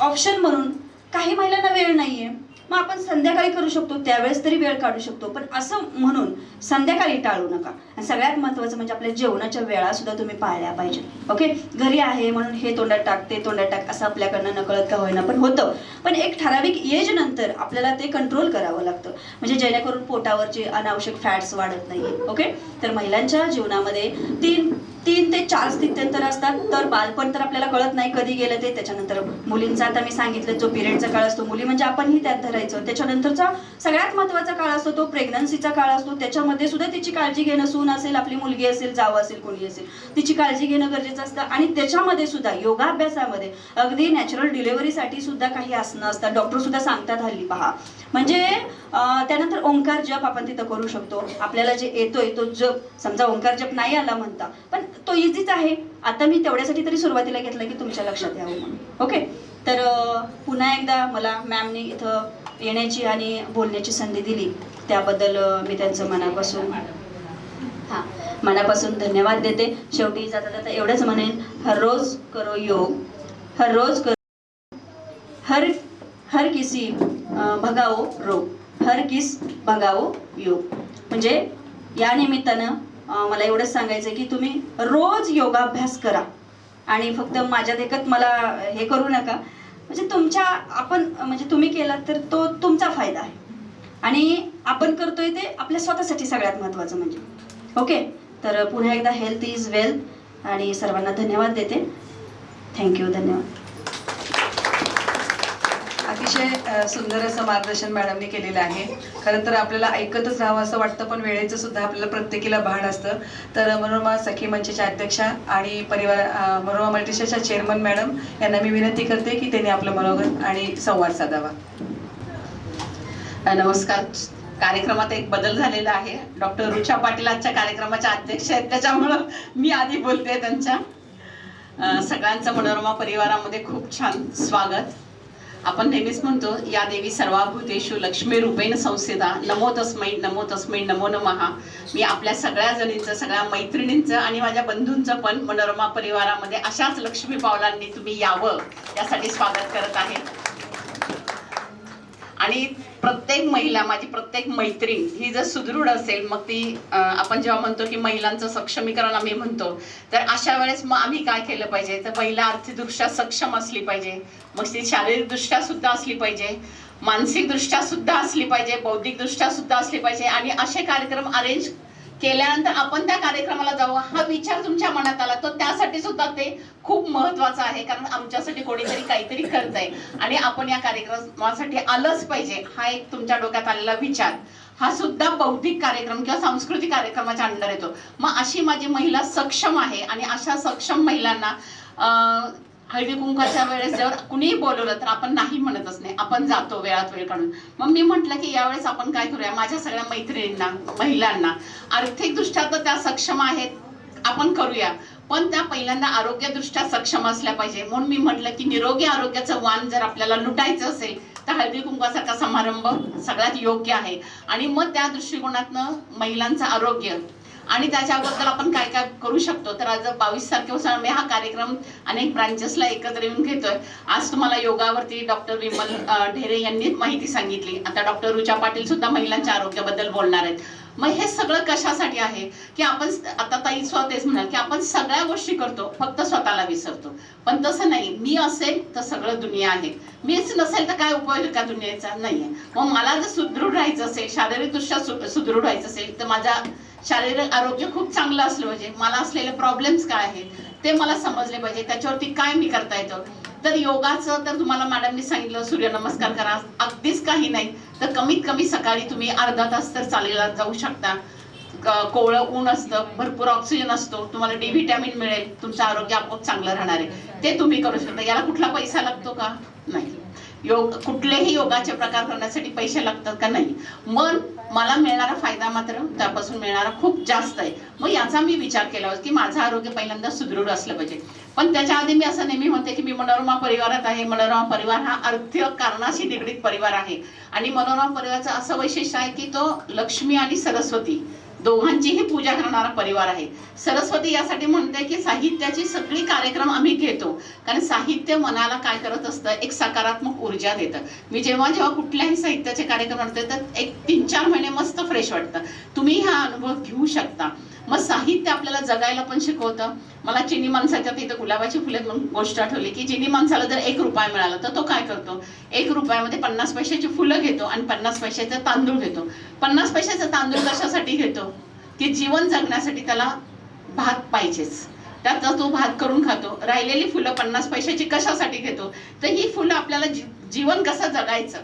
ऑप्शन म्हणून काही महिलांना वेळ नाहीये, मग आपण संध्याकाळी करू शकतो, त्यावेळेस तरी वेळ काढू शकतो. पण असं म्हणून संध्याकाळी टाळू नका. आणि सगळ्यात महत्त्वाचं म्हणजे आपल्या जेवणाच्या वेळा सुद्धा तुम्ही पाळल्या पाहिजे. ओके, घरी आहे म्हणून हे तोंडात टाक, ते तोंडात टाक असं आपल्याकडनं नकळत का होईना पण होतं. पण एक ठराविक एज नंतर आपल्याला ते कंट्रोल करावं लागतं, म्हणजे जेणेकरून पोटावरचे अनावश्यक फॅट्स वाढत नाही. ओके, तर महिलांच्या जीवनामध्ये 3 ते 4 स्थित्यंतर असतात. तर बालपण तर आपल्याला कळत नाही कधी गेलं ते. त्याच्यानंतर मुलींचा आता मी सांगितलं जो पिरियडचा काळ असतो, मुली म्हणजे आपणही त्यात धरायचं. त्याच्यानंतरचा सगळ्यात महत्त्वाचा काळ असतो तो प्रेग्नन्सीचा काळ असतो. त्याच्यामध्ये सुद्धा तिची काळजी घेणं, सून असेल, आपली मुलगी असेल, जावं असेल, कोणी असेल, तिची काळजी घेणं गरजेचं असतं. आणि त्याच्यामध्ये सुद्धा योगाभ्यासामध्ये अगदी नॅचरल डिलिव्हरीसाठी सुद्धा काही आसनं असतात. डॉक्टर सुद्धा सांगतात हल्ली पहा. म्हणजे त्यानंतर ओंकार जप आपण तिथं करू शकतो. आपल्याला जे येतोय तो जप, समजा ओंकार जप नाही आला म्हणता, पण तो इझीच आहे. आता मी तेवढ्यासाठी तरी सुरुवातीला घेतलं की तुमच्या लक्षात यावं म्हणून. ओके, तर पुन्हा एकदा मला मॅमने इथं येण्याची आणि बोलण्याची संधी दिली त्याबद्दल मी त्यांचं मनापासून धन्यवाद देते. शेवटी जाता जाता एवढंच म्हणेन, हर रोज करो योग, हर रोज करो, हर किसी भगाओ रोग, हर किस भगाओ योग. म्हणजे या निमित्तानं मला एवढंच सांगायचं की तुम्ही रोज योगाभ्यास करा आणि फक्त माझ्या देखत मला हे करू नका. म्हणजे म्हणजे तुम्ही केलात तर तो तुमचा फायदा आहे आणि आपण करतोय ते आपल्या स्वतःसाठी सगळ्यात महत्त्वाचं म्हणजे. ओके, तर पुन्हा एकदा हेल्थ इज वेल्थ आणि सर्वांना धन्यवाद देते. थँक्यू, धन्यवाद. अतिशय सुंदर असं मार्गदर्शन मॅडमने केलेलं आहे. खरं तर आपल्याला ऐकतच राहावं असं वाटतं, पण वेळेचं सुद्धा आपल्याला प्रत्येकीला भान असतं. तर मनोरमा सखी मंचच्या अध्यक्षा आणि मनोरमा मल्टीस्टेटच्या चेअरमन मॅडम यांना मी विनंती करते की त्यांनी आपलं मनोगत आणि संवाद साधावा. नमस्कार. कार्यक्रमात एक बदल झालेला आहे. डॉक्टर रुचा पाटील आजच्या कार्यक्रमाच्या अध्यक्ष आहेत, त्याच्यामुळं मी आधी बोलते त्यांच्या. सगळ्यांचं मनोरमा परिवारामध्ये खूप छान स्वागत. आपण नेहमीच म्हणतो, या देवी सर्वाभूतेषु लक्ष्मी रूपेण संस्थिता, नमो तस्मै नमो तस्मै नमो नमः. मी आपल्या सगळ्या जणींचं, सगळ्या मैत्रिणींचं आणि माझ्या बंधूंचं पण मनोरमा परिवारामध्ये अशाच लक्ष्मी पावलांनी तुम्ही यावं यासाठी स्वागत करत आहे. आणि प्रत्येक महिला, माझी प्रत्येक मैत्रीण ही जर सुदृढ असेल, मग ती आपण जेव्हा म्हणतो की महिलांचं सक्षमीकरण आम्ही म्हणतो, तर अशा वेळेस मग आम्ही काय केलं पाहिजे, तर महिला आर्थिकदृष्ट्या सक्षम असली पाहिजे, मग ती शारीरिकदृष्ट्या सुद्धा असली पाहिजे, मानसिकदृष्ट्या सुद्धा असली पाहिजे, बौद्धिकदृष्ट्या सुद्धा असली पाहिजे. आणि असे कार्यक्रम अरेंज केल्यानंतर आपण त्या कार्यक्रमाला जावं हा विचार तुमच्या मनात आला, तर त्यासाठी सुद्धा ते खूप महत्वाचं आहे. कारण आमच्यासाठी कोणीतरी काहीतरी करतंय आणि आपण या कार्यक्रमासाठी आलंच पाहिजे, हा एक तुमच्या डोक्यात आलेला विचार, हा सुद्धा बौद्धिक कार्यक्रम किंवा सांस्कृतिक कार्यक्रमाच्या अंडर येतो. मग अशी माझी महिला सक्षम आहे आणि अशा सक्षम महिलांना हळदी कुंकाच्या वेळेस जर कुणीही बोलवलं तर आपण नाही म्हणतच नाही, आपण जातो वेळात वेळ काढून. मग मी म्हटलं की यावेळेस आपण काय करूया, माझ्या सगळ्या मैत्रिणींना, महिलांना आर्थिकदृष्ट्या तर त्या सक्षम आहेत, आपण करूया, पण त्या पहिल्यांदा आरोग्यदृष्ट्या सक्षम असल्या पाहिजे. म्हणून मी म्हटलं की निरोगी आरोग्याचं वाण जर आपल्याला लुटायचं असेल तर हळदी कुंकासारखा समारंभ सगळ्यात योग्य आहे. आणि मग त्या दृष्टिकोनातनं महिलांचं आरोग्य आणि त्याच्याबद्दल आपण काय काय करू शकतो. तर आज 22 तारखेपासून मी हा कार्यक्रम अनेक ब्रांचेसला एकत्र येऊन घेतोय. आज तुम्हाला योगावरती डॉक्टर विमल ढेरे यांनी माहिती सांगितली, आता डॉक्टर रुचा पाटील सुद्धा महिलांच्या आरोग्याबद्दल बोलणार आहेत. मग हे सगळं कशासाठी आहे की आपण आता ताई स्वतःच म्हणाल की आपण सगळ्या गोष्टी करतो, फक्त स्वतःला विसरतो. पण तसं नाही, मी असेल तर सगळं दुनिया आहे, मीच नसेल तर काय उपयोग का दुनियेचा नाहीये. मग मला जर सुदृढ राहायचं असेल, शारीरिकदृष्ट्या सुदृढ व्हायचं असेल, तर माझा शारीरिक आरोग्य खूप चांगलं असलं पाहिजे. मला असलेले प्रॉब्लेम्स काय आहेत ते मला समजले पाहिजे, त्याच्यावरती काय मी करता येतं. तर योगाचं तर तुम्हाला मॅडमनी सांगितलं, सूर्यनमस्कार करा, अगदीच काही नाही तर कमीत कमी सकाळी तुम्ही अर्धा तास तर चालायला जाऊ शकता. कोवळं ऊन असतं, भरपूर ऑक्सिजन असतो, तुम्हाला डी व्हिटॅमिन मिळेल, तुमचं आरोग्य आपोआप चांगलं राहणार आहे, ते तुम्ही करू शकता. याला कुठला पैसा लागतो का? नाही. कुठलेही योगाचे प्रकार करण्यासाठी पैसे लागतात का? नाही. मन मला मिळणारा फायदा मात्र त्यापासून मिळणारा खूप जास्त आहे. मग याचा मी विचार केला की माझं आरोग्य पहिल्यांदा सुदृढ असलं पाहिजे. पण त्याच्या आधी मी असं नेहमी म्हणते की मी मनोरमा परिवारात आहे. मनोरमा परिवार हा आर्थिक कारणाशी निगडीत परिवार आहे आणि मनोरमा परिवाराचं असं वैशिष्ट्य आहे की तो लक्ष्मी आणि सरस्वती दोघांचीही पूजा करणारा परिवार आहे. सरस्वती यासाठी म्हणते की साहित्याची सगळी कार्यक्रम आम्ही घेतो, कारण साहित्य मनाला काय करत असतं, एक सकारात्मक ऊर्जा देतं. मी जेव्हा कुठल्याही साहित्याचे कार्यक्रम करते तर एक 3-4 महिने मस्त फ्रेश वाटतं. तुम्ही हा अनुभव घेऊ शकता. मग साहित्य आपल्याला जगायला पण शिकवतं. मला चिनी माणसाच्या तिथं गुलाबाची फुले म्हणून गोष्ट आठवली की चिनी माणसाला जर 1 रुपया मिळाला तर तो काय करतो, 1 रुपयामध्ये 50 पैशाची फुलं घेतो आणि 50 पैशाचे तांदूळ घेतो. 50 पैशाचा तांदूळ कशासाठी घेतो की जीवन जगण्यासाठी त्याला भात पाहिजेच, त्याचा तो भात करून खातो. राहिलेली फुलं 50 पैशाची कशासाठी घेतो, तर ही फुलं आपल्याला जीवन कसं जगायचं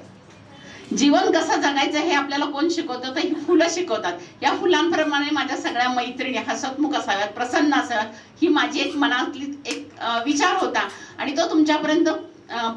जीवन कसं जगायचं हे आपल्याला कोण शिकवतं, तर ही फुलं शिकवतात. या फुलांप्रमाणे माझ्या सगळ्या मैत्रिणी हसतमुख असाव्यात, प्रसन्न असाव्यात, ही माझी एक मनातली एक विचार होता आणि तो तुमच्यापर्यंत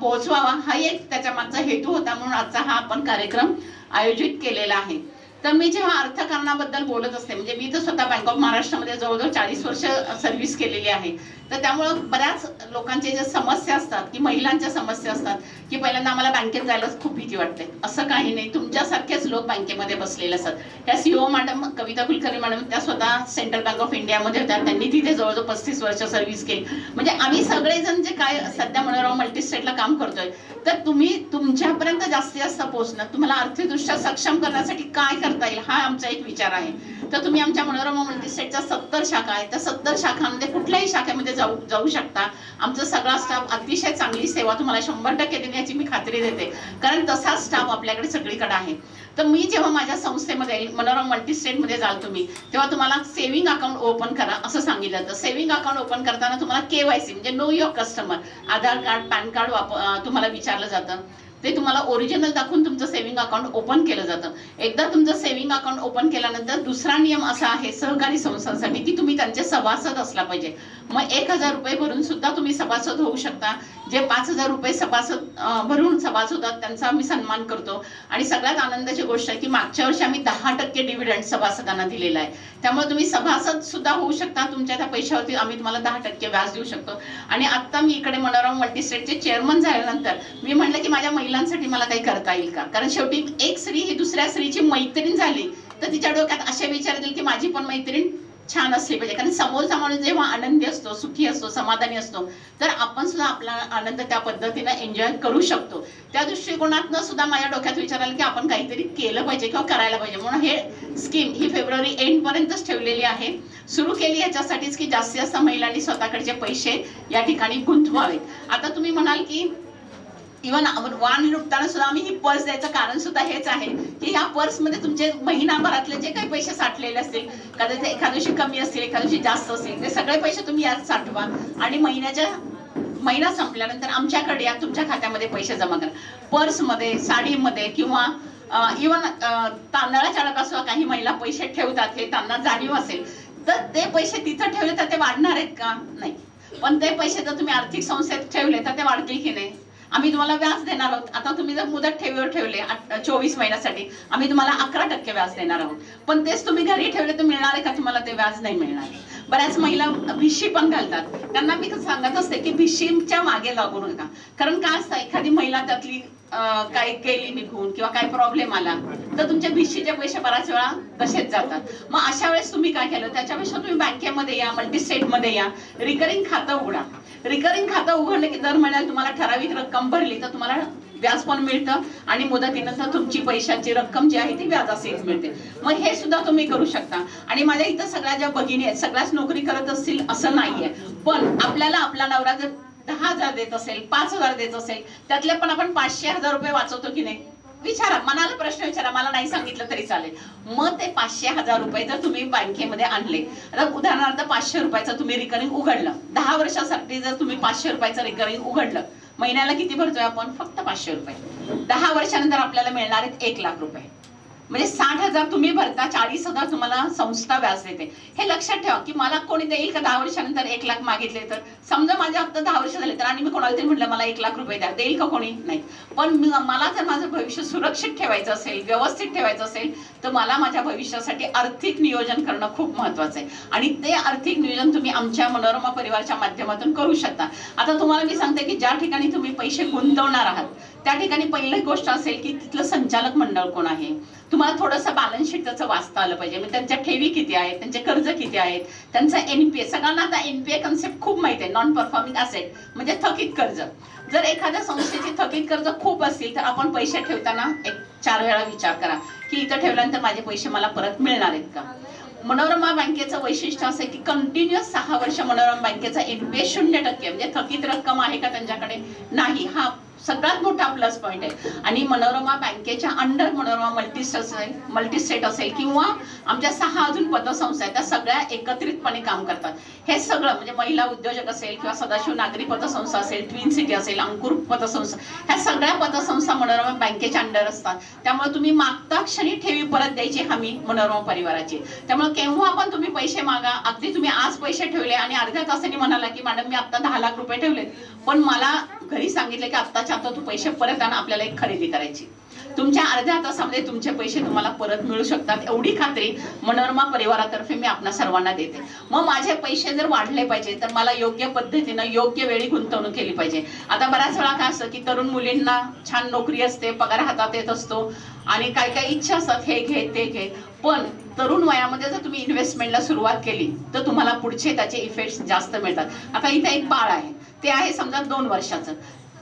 पोहोचवावा हा एक त्याच्या मागचा हेतू होता. म्हणून आजचा हा आपण कार्यक्रम आयोजित केलेला आहे. तर मी जेव्हा अर्थकारणाबद्दल बोलत असते, म्हणजे मी तर स्वतः बँक ऑफ महाराष्ट्रामध्ये जवळजवळ 40 वर्ष सर्व्हिस केलेली आहे. तर त्यामुळं बऱ्याच लोकांच्या ज्या समस्या असतात की महिलांच्या समस्या असतात की पहिल्यांदा आम्हाला बँकेत जायला खूप भीती वाटते. असं काही नाही, तुमच्यासारखेच लोक बँकेमध्ये बसलेले असतात. त्या सीओ मॅडम कविता कुलकर्णी मॅडम त्या स्वतः सेंट्रल बँक ऑफ इंडियामध्ये होत्या, त्यांनी तिथे जवळजवळ 35 वर्ष सर्व्हिस केली. म्हणजे आम्ही सगळेजण जे काय सध्या मनोरमा मल्टीस्टेटला काम करतोय, तर तुम्ही तुमच्यापर्यंत जास्तीत जास्त पोहोचणं, तुम्हाला आर्थिकदृष्ट्या सक्षम करण्यासाठी काय करता येईल हा आमचा एक विचार आहे. तर तुम्ही आमच्या मनोरमा मल्टीस्टेटच्या 70 शाखा आहेत, त्या 70 शाखांमध्ये कुठल्याही शाखेमध्ये जाऊ शकता. आमचा सगळा स्टाफ अतिशय चांगली सेवा तुम्हाला 100% देणे याची मी खात्री देते, कारण तसा स्टाफ आपल्याकडे सगळीकडे आहे. तर मी जेव्हा माझ्या संस्थेमध्ये मनोरमा मल्टीस्टेटमध्ये जाल तुम्ही, तेव्हा तुम्हाला सेव्हिंग अकाउंट ओपन करा असं सांगितलं जातं. सेव्हिंग अकाउंट ओपन करताना तुम्हाला KYC म्हणजे know your customer, Aadhaar card, PAN card तुम्हाला विचारलं जातं. ते तुम्हाला ओरिजिनल दाखवून तुमचं सेव्हिंग अकाउंट ओपन केलं जातं. एकदा तुमचं सेव्हिंग अकाउंट ओपन केल्यानंतर दुसरा नियम असा आहे सहकारी संस्थांसाठी की तुम्ही त्यांचे सभासद असला पाहिजे. मग 1000 रुपये भरून सुद्धा तुम्ही सभासद होऊ शकता. जे 5000 रुपये सभासद भरून सभासद होतात त्यांचा आम्ही सन्मान करतो. आणि सगळ्यात आनंदाची गोष्ट आहे की मागच्या वर्षी आम्ही 10% डिव्हिडंड सभासदांना दिलेला आहे. त्यामुळे तुम्ही सभासद सुद्धा होऊ शकता. तुमच्या त्या पैशावरती आम्ही तुम्हाला 10% व्याज देऊ शकतो. आणि आता मी इकडे मनोरमा मल्टीस्टेटचे चेअरमन झाल्यानंतर मी म्हटलं की माझ्या महिलांसाठी मला काही करता येईल का, कारण शेवटी एक स्त्री ही दुसऱ्या स्त्रीची मैत्रीण झाली तर तिच्या डोक्यात असे विचार येतील की माझी पण मैत्रीण छान असली पाहिजे. कारण समोरचा माणूस जेव्हा आनंदी असतो, सुखी असतो, समाधानी असतो, तर आपण सुद्धा आपला आनंद त्या पद्धतीने एन्जॉय करू शकतो. त्या दृष्टिकोनातनं सुद्धा माझ्या डोक्यात विचार आला की आपण काहीतरी केलं पाहिजे किंवा करायला पाहिजे. म्हणून हे स्कीम ही फेब्रुवारी एंड पर्यंतच ठेवलेली आहे, सुरू केली याच्यासाठीच की जास्तीत जास्त महिलांनी स्वतःकडचे पैसे या ठिकाणी गुंतवावेत. आता तुम्ही म्हणाल की इव्हन वाण लुटताना सुद्धा आम्ही ही पर्स द्यायचं कारण सुद्धा हेच आहे की ह्या पर्समध्ये तुमचे महिनाभरातले जे काही पैसे साठलेले असतील, कदाचित एखाद्या दिवशी कमी असतील, एखाद्या दिवशी जास्त असतील, ते सगळे पैसे तुम्ही यात साठवा आणि महिना संपल्यानंतर आमच्याकडे या तुमच्या खात्यामध्ये पैसे जमा करा. पर्समध्ये, साडीमध्ये किंवा इव्हन तांदळाच्या डब्यात सुद्धा काही महिला पैसे ठेवतात. हे त्यांना जाणीव असेल तर ते पैसे तिथं ठेवले तर ते वाढणार आहेत का? नाही. पण ते पैसे जर तुम्ही आर्थिक संस्थेत ठेवले तर ते वाढतील की नाही? आम्ही तुम्हाला व्याज देणार आहोत. आता तुम्ही जर मुदत ठेवीवर ठेवले 24 महिन्यासाठी आम्ही तुम्हाला 11% व्याज देणार आहोत. पण तेच तुम्ही घरी ठेवले तर मिळणार आहे का तुम्हाला? ते व्याज नाही मिळणार. बऱ्याच महिला भिशी पण घालतात. त्यांना मी सांगत असते की भिशीच्या मागे लागू नका. कारण काय असतं, एखादी महिला त्यातली काही गेली निघून किंवा काही प्रॉब्लेम आला तर तुमच्या भिशीचे पैसे बऱ्याच वेळा तसेच जातात. मग अशा वेळेस तुम्ही काय केलं, त्याच्यापेक्षा तुम्ही बँकेमध्ये या, मल्टीस्टेटमध्ये या, रिकरिंग खातं उघडा. रिकरिंग खातं उघडलं की दर महिन्याला तुम्हाला ठराविक रक्कम भरली तर तुम्हाला व्याज पण मिळतं आणि मुदतीनंतर तुमची पैशाची रक्कम जी आहे ती व्याजासहित मिळते. मग हे सुद्धा तुम्ही करू शकता. आणि माझ्या इथं सगळ्या ज्या भगिनी आहेत सगळ्याच नोकरी करत असतील असं नाहीये, पण आपल्याला आपला नवरा जर 10,000 देत असेल, 5,000 देत असेल, त्यातले पण आपण 500,000 रुपये वाचवतो की नाही? विचारा, मनाला प्रश्न विचारा, मला नाही सांगितलं तरी चालेल. मग ते 500,000 रुपये जर तुम्ही बँकेमध्ये आणले, आता उदाहरणार्थ 500 रुपयाचं तुम्ही रिकरिंग उघडलं, 10 वर्षासाठी जर तुम्ही 500 रुपयाचं रिकरिंग उघडलं, महिन्याला किती भरतोय आपण? फक्त 500 रुपये. 10 वर्षानंतर आपल्याला मिळणार आहेत 1,00,000 रुपये. म्हणजे 60,000 तुम्ही भरता, 40,000 तुम्हाला संस्था व्याज देते. हे लक्षात ठेवा की मला कोणी देईल का 10 वर्षानंतर 1,00,000 मागितले तर? समजा माझे फक्त 10 वर्ष झाले तर आणि मी कोणाला तरी म्हटलं मला 1,00,000 रुपये द्या, देईल का कोणी? नाही. पण मला जर माझं भविष्य सुरक्षित ठेवायचं असेल, व्यवस्थित ठेवायचं असेल, तर मला माझ्या भविष्यासाठी आर्थिक नियोजन करणं खूप महत्वाचं आहे. आणि ते आर्थिक नियोजन तुम्ही आमच्या मनोरमा परिवारच्या माध्यमातून करू शकता. आता तुम्हाला मी सांगते की ज्या ठिकाणी तुम्ही पैसे गुंतवणार आहात त्या ठिकाणी पहिली गोष्ट असेल की तिथलं संचालक मंडळ कोण आहे. तुम्हाला थोडंसं बॅलन्स शीट त्याचं वाचता आलं पाहिजे. म्हणजे त्यांच्या ठेवी किती आहेत, त्यांचे कर्ज किती आहेत, त्यांचा NPA. सगळ्यांना आता NPA कन्सेप्ट खूप माहिती आहे, नॉन परफॉर्मिंग ॲसेट म्हणजे थकीत कर्ज. जर एखाद्या संस्थेची थकीत कर्ज खूप असतील तर आपण पैसे ठेवताना 4 वेळा विचार करा की इथं ठेवल्यानंतर माझे पैसे मला परत मिळणार आहेत का. मनोरमा बँकेचं वैशिष्ट्य असं की कंटिन्युअस 6 वर्ष मनोरमा बँकेचा NPA 0% म्हणजे थकीत रक्कम आहे का त्यांच्याकडे? नाही. हा सगळ्यात मोठा प्लस पॉईंट आहे. आणि मनोरमा बँकेच्या अंडर मनोरमा मल्टीस्टेट असेल किंवा आमच्या 6 अजून पतसंस्था आहेत, त्या सगळ्या एकत्रितपणे काम करतात. हे सगळं म्हणजे महिला उद्योजक असेल किंवा सदाशिव नागरी पतसंस्था असेल, ट्विन सिटी असेल, अंकुर पतसंस्था, ह्या सगळ्या पतसंस्था मनोरमा बँकेच्या अंडर असतात. त्यामुळे तुम्ही मागता क्षणी ठेवी परत द्यायची हमी मनोरमा परिवाराची. त्यामुळे केव्हा पण तुम्ही पैसे मागा, अगदी तुम्ही आज पैसे ठेवले आणि अर्ध्या तासाने म्हणाला की मॅडम मी आता 10 लाख रुपये ठेवलेत, पण मला घरी सांगितले की आत्ताच्या आता तू पैसे परत आण, आपल्याला एक खरेदी करायची, तुमच्या अर्ध्या तासामध्ये तुमचे पैसे तुम्हाला परत मिळू शकतात, एवढी खात्री मनोरमा परिवारातर्फे मी आपल्या सर्वांना देते. मग माझे पैसे जर वाढले पाहिजे तर मला योग्य पद्धतीनं योग्य वेळी गुंतवणूक केली पाहिजे. आता बऱ्याच वेळा काय असतं की तरुण मुलींना छान नोकरी असते, पगार हातात येत असतो आणि काय काय इच्छा असतात, हे घे ते घे, पण तरुण वयामध्ये जर तुम्ही इन्व्हेस्टमेंटला सुरुवात केली तर तुम्हाला पुढचे त्याचे इफेक्ट्स जास्त मिळतात. आता इथे एक बाळ आहे, ते आहे समजा 2 वर्षाचं.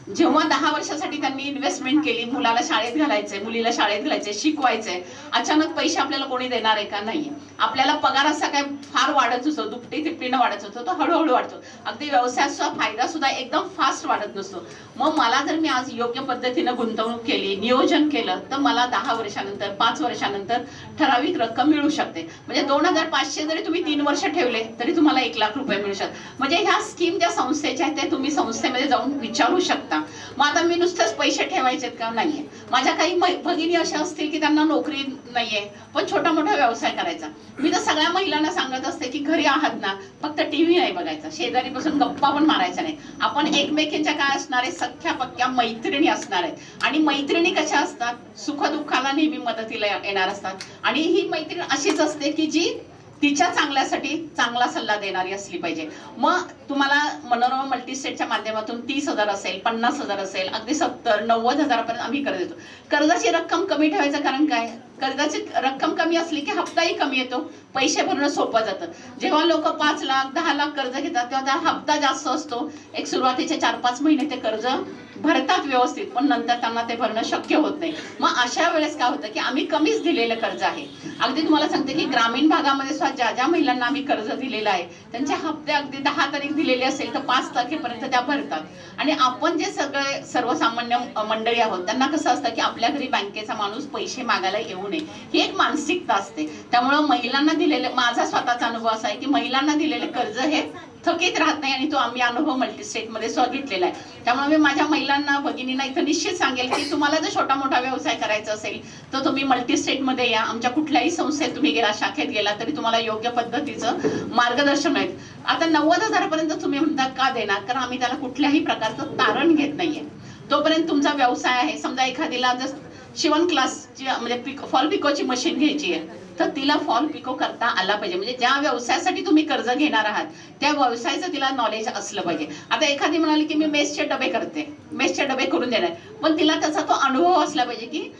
जेव्हा 10 वर्षासाठी त्यांनी इन्व्हेस्टमेंट केली, मुलाला शाळेत घालायचंय, मुलीला शाळेत घालायचंय, शिकवायचंय, अचानक पैसे आपल्याला कोणी देणार आहे का? नाहीये. आपल्याला पगार असा काय फार वाढत असतो, दुपटी तिपटीनं वाढत होतो, तो हळूहळू वाढतो. अगदी व्यवसायाचा फायदा सुद्धा एकदम फास्ट वाढत नसतो. मग मला जर मी आज योग्य पद्धतीनं गुंतवणूक केली, नियोजन केलं, तर मला 10 वर्षानंतर 5 वर्षानंतर ठराविक रक्कम मिळू शकते. म्हणजे 2500 जरी तुम्ही 3 वर्ष ठेवले तरी तुम्हाला 1 लाख रुपये मिळू शकतात. म्हणजे ह्या स्कीम ज्या संस्थेच्या आहेत त्या तुम्ही संस्थेमध्ये जाऊन विचारू शकता. मग आता मी नुसतेच पैसे ठेवायचे का? नाहीये. माझ्या काही भगिनी अशा असतील की त्यांना नोकरी नाहीये पण छोटा मोठा व्यवसाय करायचा. मी तर सगळ्या महिलांना सांगत असते की घरी आहात ना, फक्त टीव्ही नाही बघायचा, शेजारी बसून गप्पा पण मारायचा नाही. आपण एकमेकींच्या काय असणार आहे, सख्या पक्क्या मैत्रिणी असणार आहेत. आणि मैत्रिणी कशा असतात, सुखदुःखाला नेहमी मदतीला येणार असतात. आणि ही मैत्रीण अशीच असते की जी तिच्या चांगल्यासाठी चांगला सल्ला देणारी असली पाहिजे. मग तुम्हाला मनोरमा मल्टीस्टेटच्या माध्यमातून 30,000 असेल, 50,000 असेल, अगदी 70-90,000 पर्यंत आम्ही कर्ज देतो. कर्जाची रक्कम कमी ठेवायचं कारण काय? कर्जाची रक्कम कमी असली की हप्ताही कमी येतो, पैसे भरणं सोपं जातं. जेव्हा लोक 5 लाख 10 लाख कर्ज घेतात तेव्हा त्या हप्ता जास्त असतो. एक सुरुवातीचे 4-5 महिने ते कर्ज भरतात व्यवस्थित, पण नंतर त्यांना ते भरणं शक्य होत नाही. मग अशा वेळेस काय होतं की आम्ही कमीच दिलेलं कर्ज आहे. अगदी तुम्हाला सांगते की ग्रामीण भागामध्ये सुद्धा ज्या ज्या महिलांना आम्ही कर्ज दिलेलं आहे त्यांचे हप्ते अगदी 10 तारीख दिलेले असेल तर 5 तारखेपर्यंत त्या भरतात. आणि आपण जे सगळे सर्वसामान्य मंडळी आहोत त्यांना कसं असतं की आपल्या घरी बँकेचा माणूस पैसे मागायला येऊ नये, ही एक मानसिकता असते. त्यामुळं महिलांना दिलेले, माझा स्वतःचा अनुभव असा आहे की महिलांना दिलेले कर्ज हे थकीत राहत नाही आणि तो आम्ही अनुभव मल्टीस्टेटमध्ये घेतलेला आहे. त्यामुळे मी माझ्या महिलांना भगिनींना इथं निश्चित सांगेल की तुम्हाला जर छोटा मोठा व्यवसाय करायचा असेल तर तुम्ही मल्टीस्टेटमध्ये या. आमच्या कुठल्याही संस्थेत तुम्ही गेला, शाखेत गेला तरी तुम्हाला योग्य पद्धतीचं मार्गदर्शन मिळेल. आता 90,000 पर्यंत तुम्ही म्हणता का देणार? कारण आम्ही त्याला कुठल्याही प्रकारचं तारण घेत नाहीये. तोपर्यंत तुमचा व्यवसाय आहे, समजा एखादीला जर शिवण क्लासची म्हणजे फॉल पिकोची मशीन घ्यायची आहे तर तिला फॉल पिको करता आला पाहिजे. म्हणजे ज्या व्यवसायासाठी तुम्ही कर्ज घेणार आहात त्या व्यवसायाचं तिला नॉलेज असलं पाहिजे. आता एखादी म्हणाली की मी मेसचे डबे करते, मेसचे डबे करून देणार, पण तिला त्याचा तो अनुभव असला पाहिजे की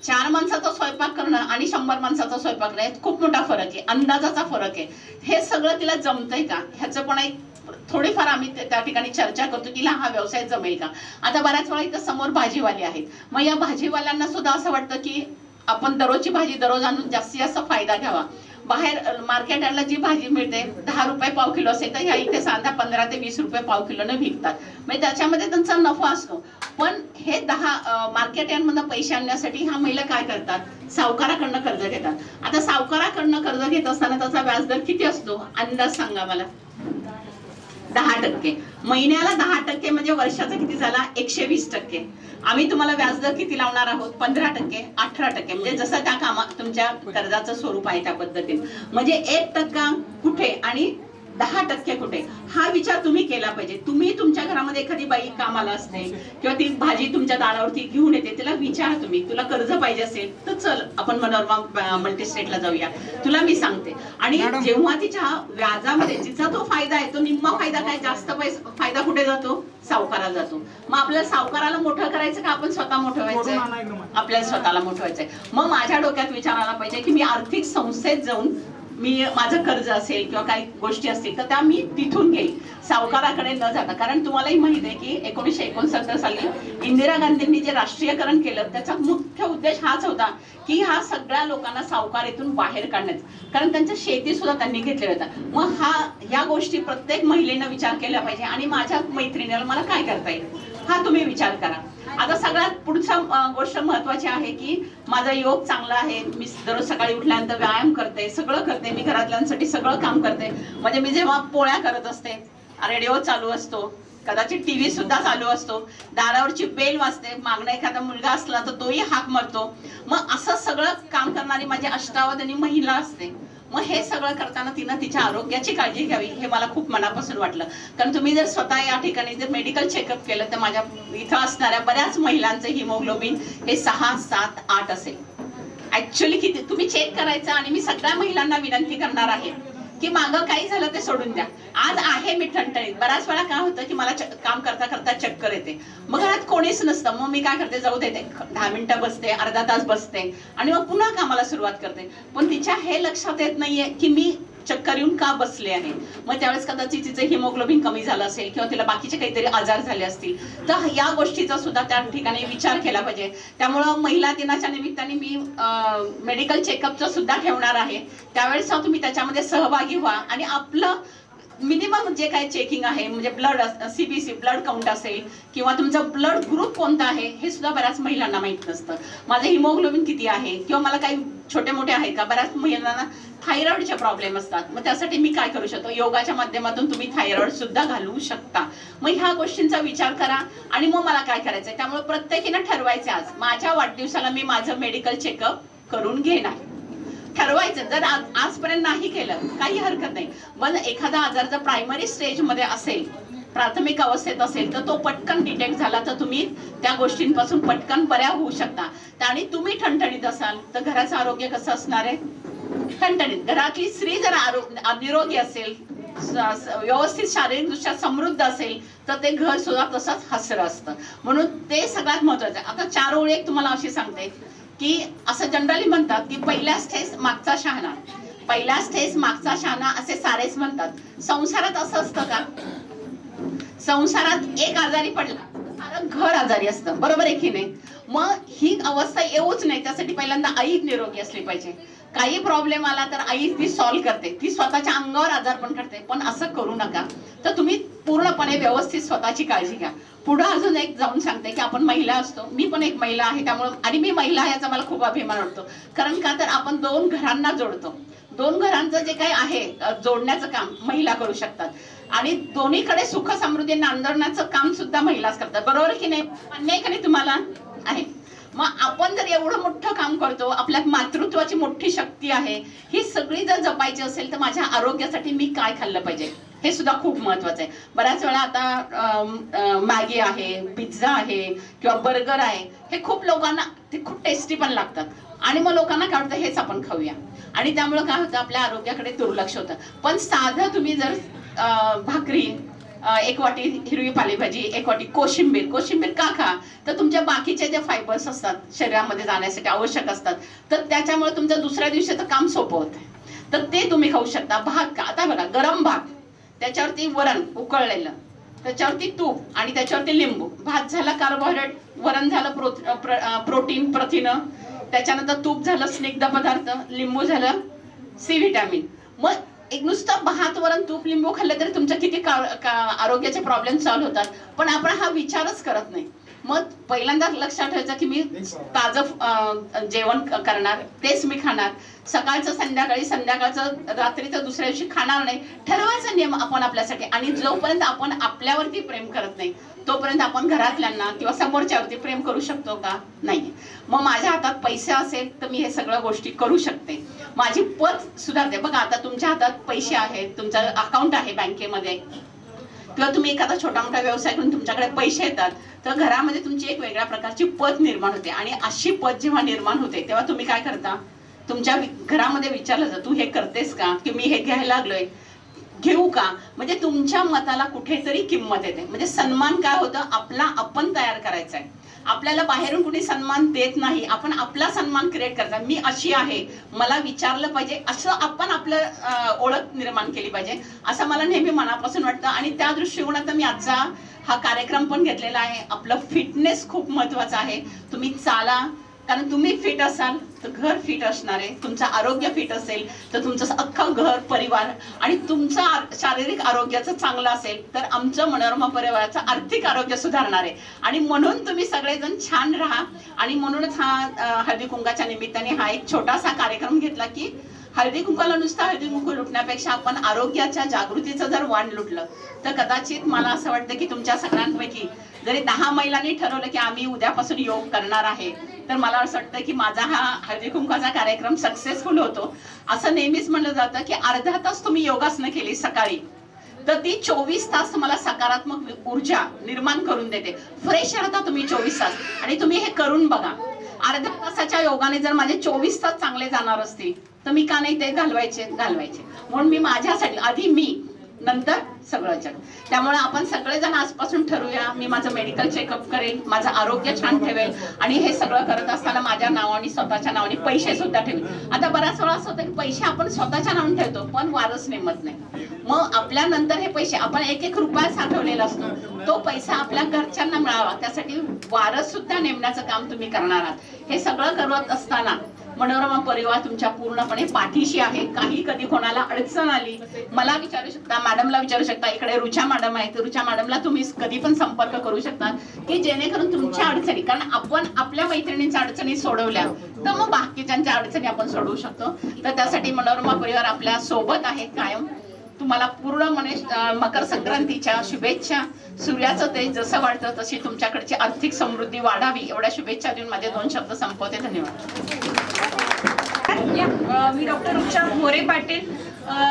4 माणसाचा स्वयंपाक करणं आणि 100 माणसाचा स्वयंपाक करणं यात खूप मोठा फरक आहे, अंदाजाचा फरक आहे. हे सगळं तिला जमतंय का ह्याचं पण एक थोडीफार आम्ही त्या ठिकाणी चर्चा करतो की हा व्यवसाय जमेल का. आता बऱ्याच वेळा इथं समोर भाजीवाले आहेत, मग या भाजीवाल्यांना सुद्धा असं वाटतं की आपण दररोजची भाजी दररोज आणून जास्तीत जास्त फायदा घ्यावा. बाहेर मार्केट यार्डला जी भाजी मिळते 10 रुपये पाव किलो असेल तर ह्या इथे साधा 15 ते 20 रुपये पाव किलोने विकतात. म्हणजे त्याच्यामध्ये त्यांचा नफा असतो. पण हे 10 मार्केट यार्डमधून पैसे आणण्यासाठी ह्या महिला काय करतात, सावकाराकडनं कर्ज घेतात. आता सावकाराकडनं कर्ज घेत असताना त्याचा व्याजदर किती असतो अंदाज सांगा मला? 10%. महिन्याला 10% म्हणजे वर्षाचा किती झाला? 120%. आम्ही तुम्हाला व्याजदर किती लावणार आहोत? 15%, 18%. म्हणजे जसं त्या तुमच्या कर्जाचं स्वरूप आहे त्या पद्धतीने. म्हणजे 1% कुठे आणि 10% कुठे, हा विचार तुम्ही केला पाहिजे. तुम्ही तुमच्या घरामध्ये एखादी बाई कामाला असते किंवा ती भाजी तुमच्या दारावरती घेऊन येते, तिला विचारा तुम्ही, तुला कर्ज पाहिजे असेल तर चल आपण मनोरमा मल्टीस्टेटला जाऊया, तुला मी सांगते. आणि जेव्हा तिच्या व्याजामध्ये जिचा तो फायदा आहे तो निम्मा फायदा काय, जास्त फायदा कुठे जातो? सावकाराला जातो. मग आपल्याला सावकाराला मोठं करायचं का आपण स्वतः मोठं व्हायचंय? आपल्याला स्वतःला मोठं व्हायचंय. मग माझ्या डोक्यात विचार आला पाहिजे की मी आर्थिक संस्थेत जाऊन मी माझं कर्ज असेल किंवा काही गोष्टी असतील तर त्या मी तिथून घेईल, सावकाराकडे न जाता. कारण तुम्हालाही माहित आहे की 1969 साली इंदिरा गांधींनी जे राष्ट्रीयकरण केलं त्याचा मुख्य उद्देश हाच होता की ह्या सगळ्या लोकांना सावकारीतून बाहेर काढण्याचा. कारण त्यांच्या शेती सुद्धा त्यांनी घेतलेल्या होत्या. मग ह्या गोष्टी प्रत्येक महिलेनं विचार केला पाहिजे आणि माझ्या मैत्रिणीला मला काय करता येईल हा तुम्ही विचार करा. आता सगळ्यात पुढचा गोष्ट महत्वाची आहे की माझा योग चांगला आहे, मी दररोज सकाळी उठल्यानंतर व्यायाम करते, सगळं करते, मी घरातल्यांसाठी सगळं काम करते. म्हणजे मी जेव्हा पोळ्या करत असते, रेडिओ चालू असतो, कदाचित टीव्ही सुद्धा चालू असतो, दारावरची बेल वाजते, मागणं एखादा मुलगा असला तर तोही हाक मारतो. मग असं सगळं काम करणारी माझी अष्टावधानी महिला असते. मग हे सगळं करताना तिनं तिच्या आरोग्याची काळजी घ्यावी हे मला खूप मनापासून वाटलं. कारण तुम्ही जर स्वतः या ठिकाणी जर मेडिकल चेकअप केलं तर माझ्या इथं असणाऱ्या बऱ्याच महिलांचं हिमोग्लोबिन हे 6, 7, 8 असेल. ऍक्च्युअली किती तुम्ही चेक करायचं. आणि मी सगळ्या महिलांना विनंती करणार आहे की मागं काही झालं ते सोडून द्या. आज आहे मी ठणठणीत. बऱ्याच वेळा काय होतं की मला काम करता करता चक्कर येते, मग घरात कोणीच नसतं, मग मी काय करते, जाऊ देते, 10 मिनिटं बसते, अर्धा तास बसते आणि मग पुन्हा कामाला सुरुवात करते. पण तिच्या हे लक्षात येत नाहीये की मी चक्कर येऊन का बसले आहे. मग त्यावेळेस कदाचित तिचं हिमोग्लोबिन कमी झालं असेल किंवा तिला बाकीचे काहीतरी आजार झाले असतील. तर या गोष्टीचा सुद्धा त्या ठिकाणी विचार केला पाहिजे. त्यामुळं महिला दिनाच्या निमित्ताने मी मेडिकल चेकअपचं सुद्धा ठेवणार आहे. त्यावेळेस तुम्ही त्याच्यामध्ये सहभागी व्हा आणि आपलं मिनिमम जे काही चेकिंग आहे, म्हणजे ब्लड CBC ब्लड काउंट असेल किंवा तुमचा ब्लड ग्रुप कोणता आहे हे सुद्धा बऱ्याच महिलांना माहित नसतं. माझं हिमोग्लोबिन किती आहे किंवा मला काही छोटे मोठे आहे का. बऱ्याच महिलांना थायरॉइडचे प्रॉब्लेम असतात. मग त्यासाठी मी काय करू शकतो, योगाच्या माध्यमातून तुम्ही थायरॉइड सुद्धा घालवू शकता. मग ह्या गोष्टींचा विचार करा आणि मग मला काय करायचंय. त्यामुळे प्रत्येकीनं ठरवायचं आज माझ्या वाढदिवसाला मी माझं मेडिकल चेकअप करून घेणार. ठरवायचं. जर आजपर्यंत नाही केलं काही हरकत नाही, पण एखादा आजार जर प्रायमरी स्टेज मध्ये असेल, प्राथमिक अवस्थेत असेल, तर तो पटकन डिटेक्ट झाला तर तुम्ही त्या गोष्टींपासून पटकन बऱ्या होऊ शकता. आणि तुम्ही ठणठणीत असाल तर घराचं आरोग्य कसं असणार आहे, ठणठणीत. घरातली स्त्री जर निरोगी असेल, व्यवस्थित शारीरिकदृष्ट्या समृद्ध असेल तर ते घर सुद्धा तसंच हसरं असतं. म्हणून ते सगळ्यात महत्वाचं आहे. आता 4 ओळी एक तुम्हाला अशी सांगते की असं जनरली म्हणतात की पहिल्याच ठेस मागचा शहाणा, पहिल्याच ठेस मागचा शहाणा असे सारेच म्हणतात. संसारात असं असतं का. संसारात एक आजारी पडला सारं घर आजारी असतं, बरोबर आहे की नाही. मग ही अवस्था येऊच नाही त्यासाठी पहिल्यांदा आई निरोगी असली पाहिजे. काही प्रॉब्लेम आला तर आई ती सॉल्व्ह करते, ती स्वतःच्या अंगावर आजार पण करते. पण असं करू नका. तर तुम्ही पूर्णपणे व्यवस्थित स्वतःची काळजी घ्या. पुढे अजून एक जाऊन सांगते की आपण महिला असतो, मी पण एक महिला आहे, त्यामुळे आणि मी महिला आहे याचा मला खूप अभिमान वाटतो. कारण का तर आपण 2 घरांना जोडतो. 2 घरांचं जे काही आहे जोडण्याचं काम महिला करू शकतात आणि दोन्हीकडे सुख समृद्धी नांदवण्याचं काम सुद्धा महिलाच करतात, बरोबर की नाही. अन्याय का नाही तुम्हाला आहे. मग आपण जर एवढं मोठं काम करतो, आपल्यात मातृत्वाची मोठी शक्ती आहे, ही सगळी जर जपायची असेल तर माझ्या आरोग्यासाठी मी काय खाल्लं पाहिजे हे सुद्धा खूप महत्वाचं आहे. बऱ्याच वेळा आता मॅगी आहे, पिझ्झा आहे किंवा बर्गर आहे, हे खूप लोकांना ते खूप टेस्टी पण लागतात आणि मग लोकांना काय वाटतं हेच आपण खाऊया आणि त्यामुळे काय होतं आपल्या आरोग्याकडे दुर्लक्ष होतं. पण साधं तुम्ही जर भाकरी, 1 वाटी हिरवी पालेभाजी, 1 वाटी कोशिंबीर का खा तर तुमच्या बाकीचे जे फायबर्स असतात शरीरामध्ये जाण्यासाठी आवश्यक असतात तर त्याच्यामुळे तुमचं दुसऱ्या दिवशीचं काम सोपं होतं. तर ते तुम्ही खाऊ शकता. भात का, आता बघा गरम भात, त्याच्यावरती वरण उकळलेलं, त्याच्यावरती तूप आणि त्याच्यावरती लिंबू. भात झाला कार्बोहायड्रेट, वरण झालं प्रोटीन प्रथिनं, त्याच्यानंतर तूप झालं स्निग्ध पदार्थ, लिंबू झालं C व्हिटॅमिन. मग एक नुसतं भात वरण तूप लिंबू खाल्लं तरी तुमच्या किती आरोग्याचे प्रॉब्लेम सॉल्व्ह होतात. पण आपण हा विचारच करत नाही. मग पहिल्यांदा लक्षात ठेवायचं की मी ताजं जेवण करणार, तेच मी खाणार. सकाळचं संध्याकाळी, संध्याकाळचं रात्रीचं दुसऱ्या दिवशी खाणार नाही. ठरवायचा नियम आपण आपल्यासाठी. आणि जोपर्यंत आपण आपल्यावरती प्रेम करत नाही तोपर्यंत आपण घरातल्यांना किंवा समोरच्यावरती प्रेम करू शकतो का, नाही. मग माझ्या हातात पैसे असेल तर मी हे सगळ्या गोष्टी करू शकते. माझी पत सुधारते. बघा आता तुमच्या हातात पैसे आहेत, तुमचं अकाउंट आहे बँकेमध्ये किंवा तुम्ही एखादा छोटा मोठा व्यवसाय करून तुमच्याकडे पैसे येतात तर घरामध्ये तुमची एक वेगळ्या प्रकारची पत निर्माण होते. आणि अशी पत जेव्हा निर्माण होते तेव्हा तुम्ही काय करता, तुमच्या घरामध्ये विचारलं जातं तू हे करतेस का, की मी हे घ्यायला लागलोय, घेऊ का. म्हणजे तुमच्या मताला कुठेतरी किंमत येते. म्हणजे सन्मान काय होतं, आपला आपण तयार करायचा आहे. आपल्याला बाहेरून कुणी सन्मान देत नाही, आपण आपला सन्मान क्रिएट करता. मी अशी आहे, मला विचारलं पाहिजे, असं आपण आपलं ओळख निर्माण केली पाहिजे असं मला नेहमी मनापासून वाटतं. आणि त्या दृष्टिकोनातून मी आजचा हा कार्यक्रम पण घेतलेला आहे. आपलं फिटनेस खूप महत्वाचं आहे. तुम्ही चाला, कारण तुम्ही फिट असाल तर घर फिट असणार आहे, तुमचं आरोग्य फिट असेल तर तुमचं अख्खं घर परिवार आणि तुमचं शारीरिक आरोग्याचं चांगलं असेल तर आमचं मनोरमा परिवाराचं आर्थिक आरोग्य सुधारणार आहे. आणि म्हणून तुम्ही सगळेजण छान राहा. आणि म्हणूनच हा हळदी कुंकाच्या निमित्ताने हा एक छोटासा कार्यक्रम घेतला की हळदी कुंकाला नुसतं हळदी कुंकू लुटण्यापेक्षा आपण आरोग्याच्या जागृतीचं जर वाण लुटलं तर कदाचित मला असं वाटतं की तुमच्या सगळ्यांपैकी जरी 10 महिलांनी ठरवलं की आम्ही उद्यापासून योग करणार आहे तर मला असं वाटतं की माझा हा हळदी कुंकाचा कार्यक्रम सक्सेसफुल होतो. असं नेहमीच म्हणलं जातं की अर्धा तास तुम्ही योगासनं केली सकाळी तर ती 24 तास तुम्हाला सकारात्मक ऊर्जा निर्माण करून देते. फ्रेश राहता तुम्ही 24 तास. आणि तुम्ही हे करून बघा. अर्ध्या तासाच्या योगाने जर माझे 24 तास चांगले जाणार असतील तर मी का नाही ते घालवायचे. म्हणून मी माझ्यासाठी आधी मी नंतर सगळं जग. त्यामुळे आपण सगळेजण आजपासून ठरवूया मी माझं मेडिकल चेकअप करेल, माझं आरोग्य छान ठेवेल आणि हे सगळं करत असताना माझ्या नावाने स्वतःच्या नावाने पैसे सुद्धा ठेवेल. आता बऱ्याच वेळा असं होतं की पैसे आपण स्वतःच्या नावाने ठेवतो पण वारस नेमत नाही. मग आपल्या नंतर हे पैसे आपण 1-1 रुपया साठवलेला असतो तो पैसा आपल्या घरच्यांना मिळावा त्यासाठी वारस सुद्धा नेमण्याचं काम तुम्ही करणार आहात. हे सगळं करत असताना मनोरमा परिवार तुमच्या पूर्णपणे पाठीशी आहे. काही कधी कोणाला अडचण आली मला विचारू शकता, मॅडमला विचारू शकता. इकडे रुचा मॅडम आहे तर रुचा मॅडमला तुम्ही कधी पण संपर्क करू शकता की जेणेकरून तुमच्या अडचणी, कारण आपण आपल्या मैत्रिणींच्या अडचणी सोडवल्या तर मग बाकीच्यांच्या अडचणी आपण सोडवू शकतो. तर त्यासाठी मनोरमा परिवार आपल्या सोबत आहे कायम. तुम्हाला पूर्ण मकर संक्रांतीच्या शुभेच्छा. सूर्याचं तेज जसं वाढतं तशी तुमच्याकडची आर्थिक समृद्धी वाढावी एवढ्या शुभेच्छा देऊन माझे 2 शब्द संपवते. धन्यवाद. मी डॉक्टर रुचा मोरे पाटील.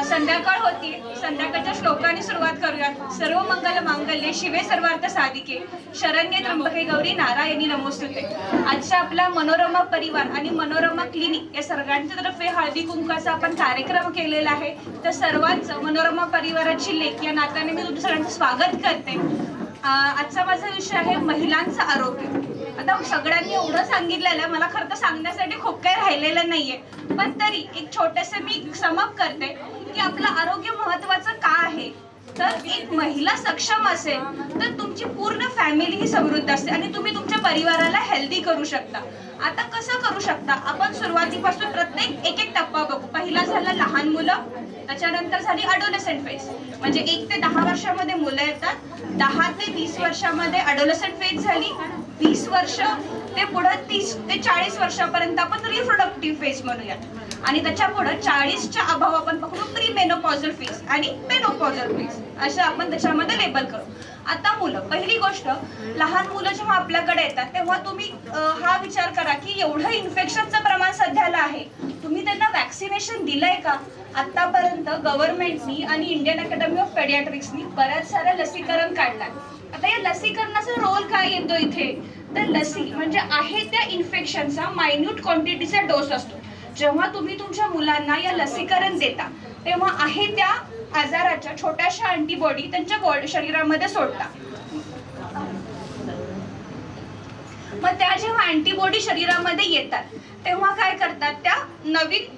संध्याकाळ होती, संध्याकाळच्या श्लोकाने सुरुवात करूयात. सर्व मंगल मांगल्ये शिवे सर्वार्थ साधिके शरण्ये त्र्यंबके गौरी नारायणी नमोस्तुते. आजच्या आपला मनोरमा परिवार आणि मनोरमा क्लिनिक या सर्वांच्या तर्फे हळदी कुंकाचा आपण कार्यक्रम केलेला आहे. तर सर्वांचं मनोरमा परिवाराची लेख या नात्याने मी तुमच्या सगळ्यांचं स्वागत करते. आजचा माझा विषय आहे महिलांचं आरोग्य. आता सगळ्यांनी एवढं सांगितलेलं मला खरं तर सांगण्यासाठी खूप काही राहिलेलं नाहीये पण तरी एक छोटंसं मी समअप करते की आपलं आरोग्य महत्वाचं का आहे. तर एक महिला सक्षम असेल तर तुमची पूर्ण फॅमिली ही समृद्ध असते आणि तुम्ही तुमच्या परिवाराला हेल्दी करू शकता. आता कसं करू शकता आपण सुरुवातीपासून प्रत्येक एक टप्पा बघू. पहिला झाला लहान मुलं, त्याच्यानंतर झाली अडोलेसेंट फेज म्हणजे 1 ते 10 वर्षामध्ये मुलं येतात. 10 ते 20 वर्षामध्ये अडोलेसेंट फेज झाली. 20 वर्ष ते पुढे 30 ते 40 वर्षापर्यंत आपण रिप्रोडक्टिव्ह फेज म्हणूयात आणि त्याच्या पुढे 40च्या अभाव आपण पकडू प्री मेनोपॉझल फेज आणि मेनोपॉझल फेज असं आपण त्याच्यामध्ये लेबल करू. आता मुलं, पहिली गोष्ट लहान मुलं जेव्हा आपल्याकडे येतात तेव्हा तुम्ही हा विचार करा की एवढं इन्फेक्शनचं प्रमाण सध्याला आहे, तुम्ही त्यांना वॅक्सिनेशन दिलंय का? आतापर्यंत गव्हर्नमेंटनी आणि इंडियन अकॅडमी ऑफ पेडियाट्रिक्सनी बऱ्याच साऱ्या लसीकरण काढलाय. आता या लसीकरणाचा रोल काय येतो इथे तर लसी म्हणजे आहे त्या इन्फेक्शनचा मायन्यूट क्वांटिटीचा डोस असतो. जेव्हा तुम्ही तुमच्या मुलांना या लसीकरण देता तेव्हा आहे त्या आजाराच्या छोट्याशा अँटीबॉडी त्यांच्या शरीरामध्ये सोडता. मग त्या जेव्हा अँटीबॉडी शरीरामध्ये येतात तेव्हा काय करतात त्या नवीन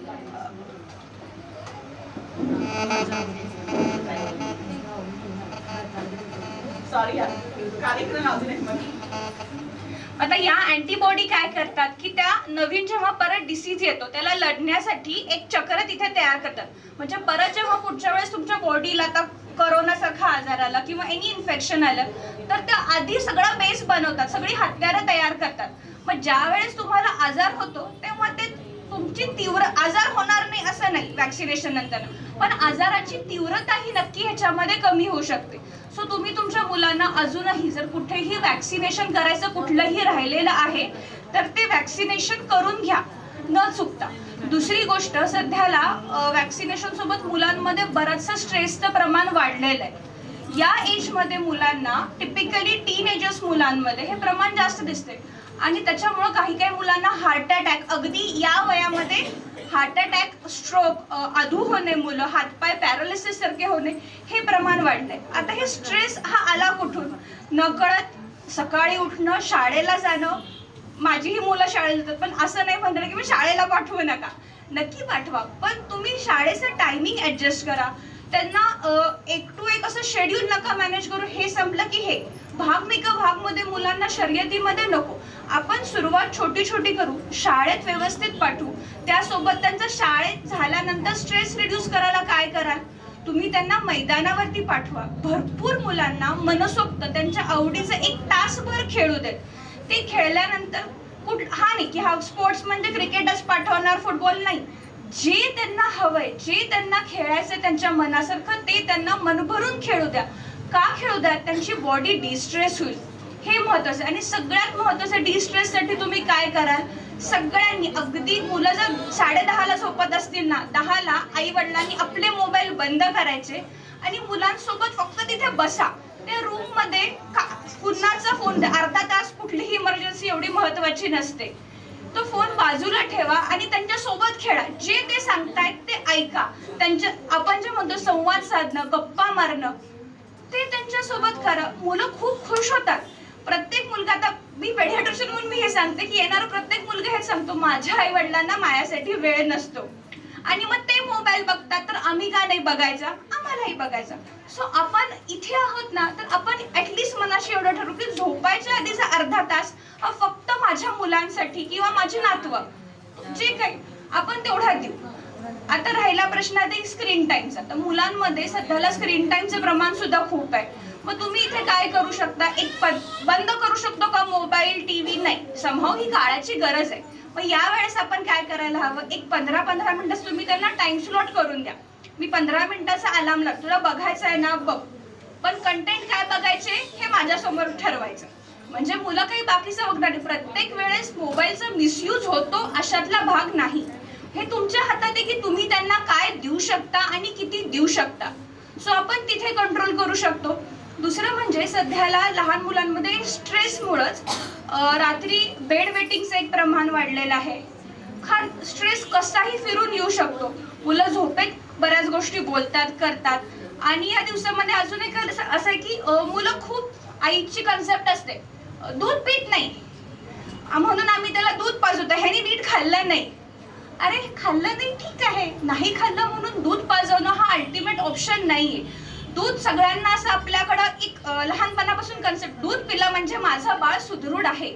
आता या अँटीबॉडी काय करतात की त्या नवीन जेव्हा परत डिसीज येतो त्याला लढण्यासाठी एक चक्र तिथे तयार करतात. म्हणजे परत जेव्हा पुढच्या वेळेस तुमच्या बॉडीला आता कोरोना सारखा आजार आला किंवा एनी इन्फेक्शन आलं तर त्या आधी सगळा बेस बनवतात, सगळी हत्यारं तयार करतात. मग ज्या वेळेस तुम्हाला आजार होतो तेव्हा ते तुमची तीव्र आजार होणार नाही असं नाही वॅक्सिनेशन नंतर पण आजाराची तीव्रता ही नक्की ह्याच्यामध्ये कमी होऊ शकते. सो तुम्ही तुमच्या मुलांना अजूनही जर कुठेही वॅक्सिनेशन करायचं कुठलंही राहिलेलं आहे तर ते वॅक्सिनेशन करून घ्या न चुकता. दुसरी गोष्ट सध्याला वॅक्सिनेशन सोबत मुलांमध्ये बरंचसं स्ट्रेसचं प्रमाण वाढलेलं आहे. या एजमध्ये मुलांना टिपिकली टीनएजर्स मुलांमध्ये हे प्रमाण जास्त दिसते आणि त्याच्यामुळं काही मुलांना हार्ट अटॅक अगदी या वयामध्ये हार्ट अटॅक, स्ट्रोक, अधू होणे, मुलं हातपाय पॅरालिसिस सारखे होणे हे प्रमाण वाढलंय. आता हे स्ट्रेस हा आला कुठून? नकळत सकाळी उठणं, शाळेला जाणं. माझीही मुलं शाळेला जातात पण असं नाही म्हणतात की मी शाळेला पाठवू नका, नक्की पाठवा पण तुम्ही शाळेचं टायमिंग ऍडजस्ट करा. त्यांना 1 to 1 असं शेड्यूल नका मॅनेज करू. हे संपलं की हे भाग मध्ये मुलांना शर्यतीमध्ये नको. आपण सुरुवात छोटी छोटी करू, शाळेत व्यवस्थित पाठवू. त्यासोबत त्यांचा शाळेत झाल्यानंतर स्ट्रेस रिड्यूस करायला काय कराल, तुम्ही त्यांना मैदानावरती पाठवा. भरपूर मुलांना मनसोक्त त्यांच्या आवडीचं 1 तासभर खेळू देत. ते खेळल्यानंतर हा नाही की हा स्पोर्ट्स म्हणजे क्रिकेटच पाठवणार, फुटबॉल नाही. जे त्यांना हवंय, जे त्यांना खेळायचं त्यांच्या मनासारखं, ते त्यांना मनभरून खेळू द्या. का खेळू द्या, त्यांची बॉडी डिस्ट्रेस होईल, हे महत्वाचं. आणि सगळ्यात महत्वाचं, डिस्ट्रेससाठी तुम्ही काय कराल, सगळ्यांनी अगदी मुलं जर 10:30ला झोपत असतील ना, 10ला आई वडिलांनी आपले मोबाईल बंद करायचे आणि मुलांसोबत फक्त तिथे बसा. त्या रूम मध्ये कुणाचा फोन द्या, अर्धा तास कुठलीही इमर्जन्सी एवढी महत्वाची नसते. तो फोन बाजूला ठेवा आणि त्यांच्या सोबत खेळा. जे ते सांगतायत ते ऐका. त्यांच्या आपण जे म्हणतो संवाद साधणं, गप्पा मारणं, ते त्यांच्या सोबत करा. मुलं खूप खुश होतात. प्रत्येक मुलगा, आता मी पेडियाट्रिशियन म्हणून मी हे सांगते की येणारा प्रत्येक मुलगा हेच सांगतो, माझ्या आई वडिलांना माझ्यासाठी वेळ नसतो. आणि मग ते मोबाईल बघतात, तर आम्ही का नाही बघायचा, आम्हालाही बघायचा. सो आपण इथे आहोत ना, तर आपण ऍटलिस्ट मनाशी एवढं ठरवू की झोपायच्या आधीचा अर्धा तास हा फक्त माझ्या मुलांसाठी किंवा माझे नातवं जे काही आपण तेवढा देऊ. आता राहिला प्रश्न आहे स्क्रीन टाइमचा. तर मुलांमध्ये सध्याला स्क्रीन टाइमचं प्रमाण सुद्धा खूप आहे. मग तुम्ही इथे काय करू शकता, एक बंद करू शकतो का मोबाईल, टीव्ही? नाही, समहाव ही काळाची गरज आहे. मग यावेळेस आपण काय करायला हवं, एक 15-15 मिनिटं तुम्ही त्यांना टाइम स्लॉट करून द्या. मी 15 मिनिटाचा अलार्म लावतो, तुला बघायचं आहे ना बघ, पण कंटेंट काय बघायचे हे माझ्यासमोर ठरवायचं. म्हणजे मुलं काही बाकीचं बघणार नाही. प्रत्येक वेळेस मोबाईलचा मिसयूज होतो अशातला भाग नाही. हे तुमच्या हातात आहे की तुम्ही त्यांना काय देऊ शकता आणि किती देऊ शकता. सो आपण तिथे कंट्रोल करू शकतो. दुसरं म्हणजे सध्याला लहान मुलांमध्ये स्ट्रेसमुळेच रात्री बेड वेटिंगचं एक प्रमाण वाढलेलं आहे. स्ट्रेस कसाही फिरून येऊ शकतो. मुलं झोपेत बऱ्याच गोष्टी बोलतात, करतात. आणि या दिवसामध्ये अजून एक असं आहे की मुलं खूप, आईची कन्सेप्ट असते दूध पीत नाही म्हणून आम्ही त्याला दूध पाजवतो, ह्याने नीट खाल्लं नाही. अरे खाल्लं नाही ठीक आहे, नाही खाल्लं म्हणून दूध पाजवणं हा अल्टिमेट ऑप्शन नाहीये. दूध सगळ्यांना असं आपल्याकडं एक लहानपणापासून कन्सेप्ट, दूध पिलं म्हणजे माझं बाळ सुदृढ आहे.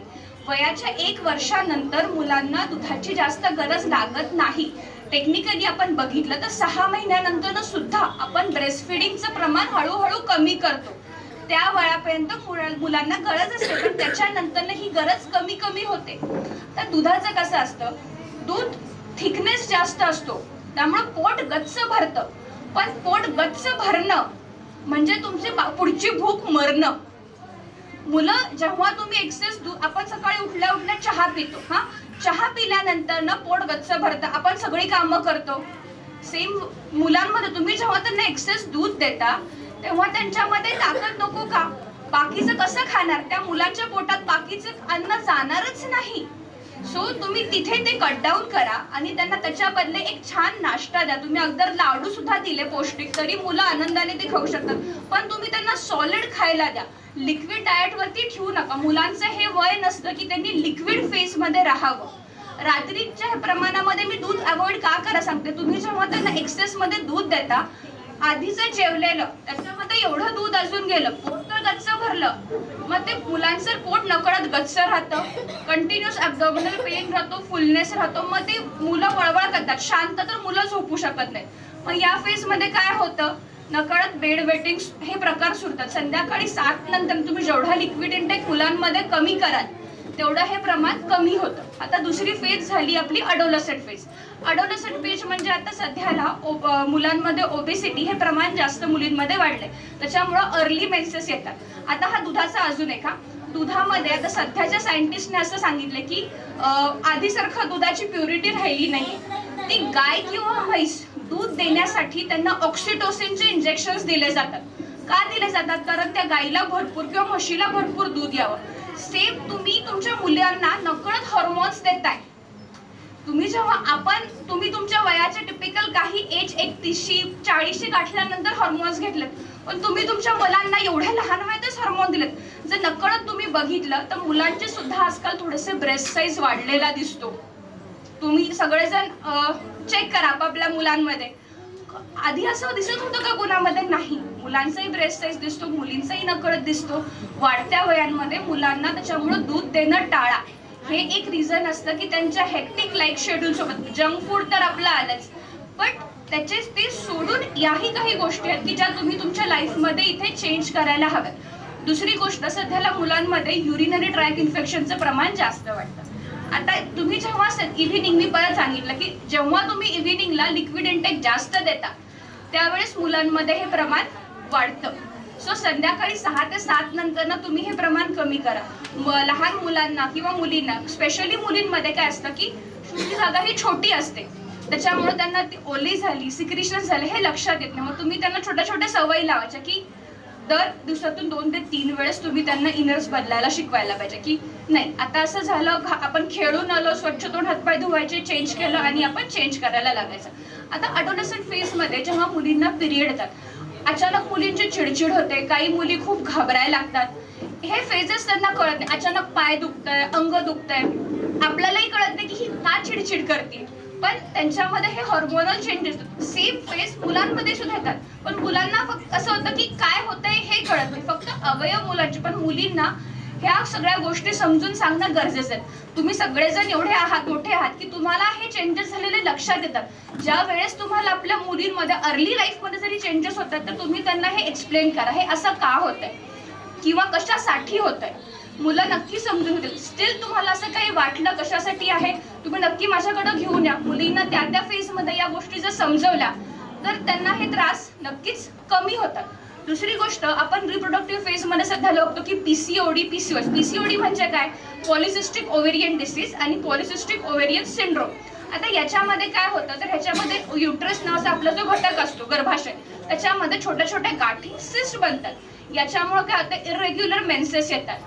वयाच्या 1 वर्षानंतर मुलांना दुधाची जास्त गरज लागत नाही. टेक्निकली आपण बघितलं तर 6 महिन्यानंतर सुद्धा आपण ब्रेस्ट फिडिंगचं प्रमाण हळूहळू कमी करतो. त्या वयापर्यंत मुलांना गरज असते, पण त्याच्यानंतर ही गरज कमी कमी होते. तर दुधाचं कसं असतं, दूध थिकनेस जास्त असतो, त्यामुळे पोट गच्च भरतं. पण पोट गच्च भरणं म्हणजे तुमची पुढची भूक मरणं. मुलं जेव्हा तुम्ही एक्सेस दूध, आपण सकाळी उठल्या उठल्या चहा पितो, चहा पिल्यानंतर ना पोट गच्च भरतं, आपण सगळी कामं करतो. सेम मुलांमध्ये तुम्ही जेव्हा त्यांना एक्सेस दूध देता तेव्हा त्यांच्यामध्ये ताकद नको का, बाकीचं कसं खाणार, त्या मुलांच्या पोटात बाकीचं अन्न जाणारच नाही. सो तुम्ही तिथे ते कट डाऊन करा आणि त्यांना त्याच्या बदले एक छान नाश्ता द्या. तुम्ही अगदर लाडू सुद्धा दिले पौष्टिक, तरी मुलं आनंदाने ते खाऊ शकतात. पण तुम्ही त्यांना सॉलिड खायला द्या. लिक्विड डाएट वरती ठेवू नका. मुलांचं हे वय नसतं की त्यांनी लिक्विड फेज मध्ये राहावं. रात्रीच्या प्रमाणामध्ये मी दूध अवॉइड का करा सांगते, तुम्ही जेव्हा त्यांना एक्सेस मध्ये दूध देता, आधीचं जेवलेलं त्याच्यामध्ये एवढं दूध अजून गेलं, पोट तर गच्च भरलं, मग ते मुलांचं पोट नकळत गच्च राहतं, कंटिन्युअस ॲब्डॉमिनल पेन राहतो, फुलनेस राहतो. मग ते मुलं वळवळ करतात, शांत तर मुलं झोपू शकत नाही. मग या फेज मध्ये काय होतं, नकळत बेड वेटिंग हे प्रकार सुरतात. संध्याकाळी 7 नंतर तुम्ही जेवढा लिक्विड इंटेक मुलांमध्ये कमी कराल तेवढं हे प्रमाण कमी होतं. आता दुसरी फेज झाली आपली अडोलसंट फेज. अडोलसंट फेज म्हणजे आता सध्याला मुलांमध्ये ओबेसिटी हे प्रमाण जास्त मुलींमध्ये वाढलंय, त्याच्यामुळं अर्ली मेन्सेस येतात. आता हा दुधाचा अजून एक, दुधामध्ये आता सध्याच्या सायंटिस्टने असं सांगितलं की आधीसारखं दुधाची प्युरिटी राहिली नाही. ती गाय किंवा म्हैस दूध देण्यासाठी त्यांना ऑक्सिटोसिनचे इंजेक्शन्स दिले जातात. का दिले जातात, कारण त्या गाईला भरपूर किंवा म्हशीला भरपूर दूध यावं. सेम तुम्ही तुमच्या मुलांना नकळत हॉर्मोन्स देताय. तुम्ही तुमच्या वयाचे टिपिकल काही एज 31-40 गाठल्यानंतर हॉर्मोन्स घेतलेत, पण तुम्ही तुमच्या मुलांना एवढ्या लहान वयातच हॉर्मोन दिलेत. जर नकळत तुम्ही बघितलं तर मुलांचे सुद्धा आजकाल थोडेसे ब्रेस्ट साईज वाढलेला दिसतो. तुम्ही सगळेजण चेक करा आपापल्या मुलांमध्ये. आधी असं दिसत होतं का कोणामध्ये? नाही. मुलांचाही ब्रेस्ट साईज दिसतो, मुलींचाही नकळत दिसतो वाढत्या वयांमध्ये मुलांना. त्याच्यामुळे दूध देणं टाळा. हे एक रिझन असतं की त्यांच्या हेक्टिक लाईफ शेड्यूल सोबत जंक फूड तर आपलं आलंच, पण त्याचे ते सोडून याही काही गोष्टी आहेत की ज्या तुम्ही तुमच्या लाईफमध्ये इथे चेंज करायला हव्यात. दुसरी गोष्ट, सध्याला मुलांमध्ये युरिनरी ट्रॅक इन्फेक्शनचं प्रमाण जास्त वाटतं. आता तुम्ही जेव्हा इव्हिनिंग, मी परत सांगितलं की जेव्हा तुम्ही इव्हिनिंगला लिक्विड इंटेक जास्त देता त्यावेळेस मुलांमध्ये हे प्रमाण वाढतं. सो संध्याकाळी 6 ते 7 नंतर ना तुम्ही हे प्रमाण कमी करा. लहान मुलांना किंवा मुलींना, स्पेशली मुलींमध्ये काय असतं की तुमची जागा ही छोटी असते, त्याच्यामुळे त्यांना ती ओली झाली, सिक्रिशन झाले हे लक्षात येत नाही. मग तुम्ही त्यांना छोट्या छोट्या सवयी लावायच्या की दर दिवसातून 2 ते 3 वेळेस तुम्ही त्यांना इनर्स बदलायला शिकवायला पाहिजे की नाही आता असं झालं, आपण खेळून आलो, स्वच्छ तोंड हातपाय धुवायचे, चेंज केलं आणि आपण चेंज करायला लागायचं. आता अडोलसंट फेजमध्ये जेव्हा मुलींना पिरियड येतात, अचानक मुलींची चिडचिड होते, काही मुली खूप घाबरायला लागतात. हे फेजेस त्यांना कळत नाही. अचानक पाय दुखतंय, अंग दुखतंय, आपल्यालाही कळत नाही की ही का चिडचिड करते, पण त्यांच्यामध्ये हे हॉर्मोनल चेंजेस सेम फेज मुलांमध्ये सुद्धा येतात. पण मुलांना फक्त असं होतं की काय होतंय हे कळत नाही, फक्त अवयव मुलांचे. पण मुलींना ह्या सगळ्या गोष्टी समजून सांगणं गरजेचं आहे. तुम्ही सगळेजण एवढे आहात, मोठे आहात की तुम्हाला हे चेंजेस झालेले लक्षात येतात. ज्या वेळेस तुम्हाला आपल्या मुलींमध्ये अर्ली लाईफमध्ये जरी चेंजेस होतात तर तुम्ही त्यांना हे एक्सप्लेन करा, हे असं का होतंय किंवा कशासाठी होतंय. मुलं नक्की समजून घेतील. स्टील तुम्हाला असं काही वाटलं कशासाठी आहे, तुम्ही नक्की माझ्याकडे घेऊन या. मुलींना त्या फेजमध्ये या गोष्टी जर समजवल्या तर त्यांना हे त्रास नक्कीच कमी होतात. दुसरी गोष्ट, आपण रिप्रोडक्टिव्ह फेजमध्ये सध्या बघतो की पीसीओडी, पीसीओएस. पीसीओडी म्हणजे काय? पॉलिसिस्टिक ओव्हेरियन डिसीज आणि पॉलिसिस्टिक ओव्हेरियन सिंड्रोम. आता याच्यामध्ये काय होतं तर ह्याच्यामध्ये युट्रस नावाचा आपला जो घटक असतो, गर्भाशय, त्याच्यामध्ये छोट्या छोट्या गाठी, सिस्ट बनतात. याच्यामुळे काय होतं, इरेग्युलर मेन्सेस येतात.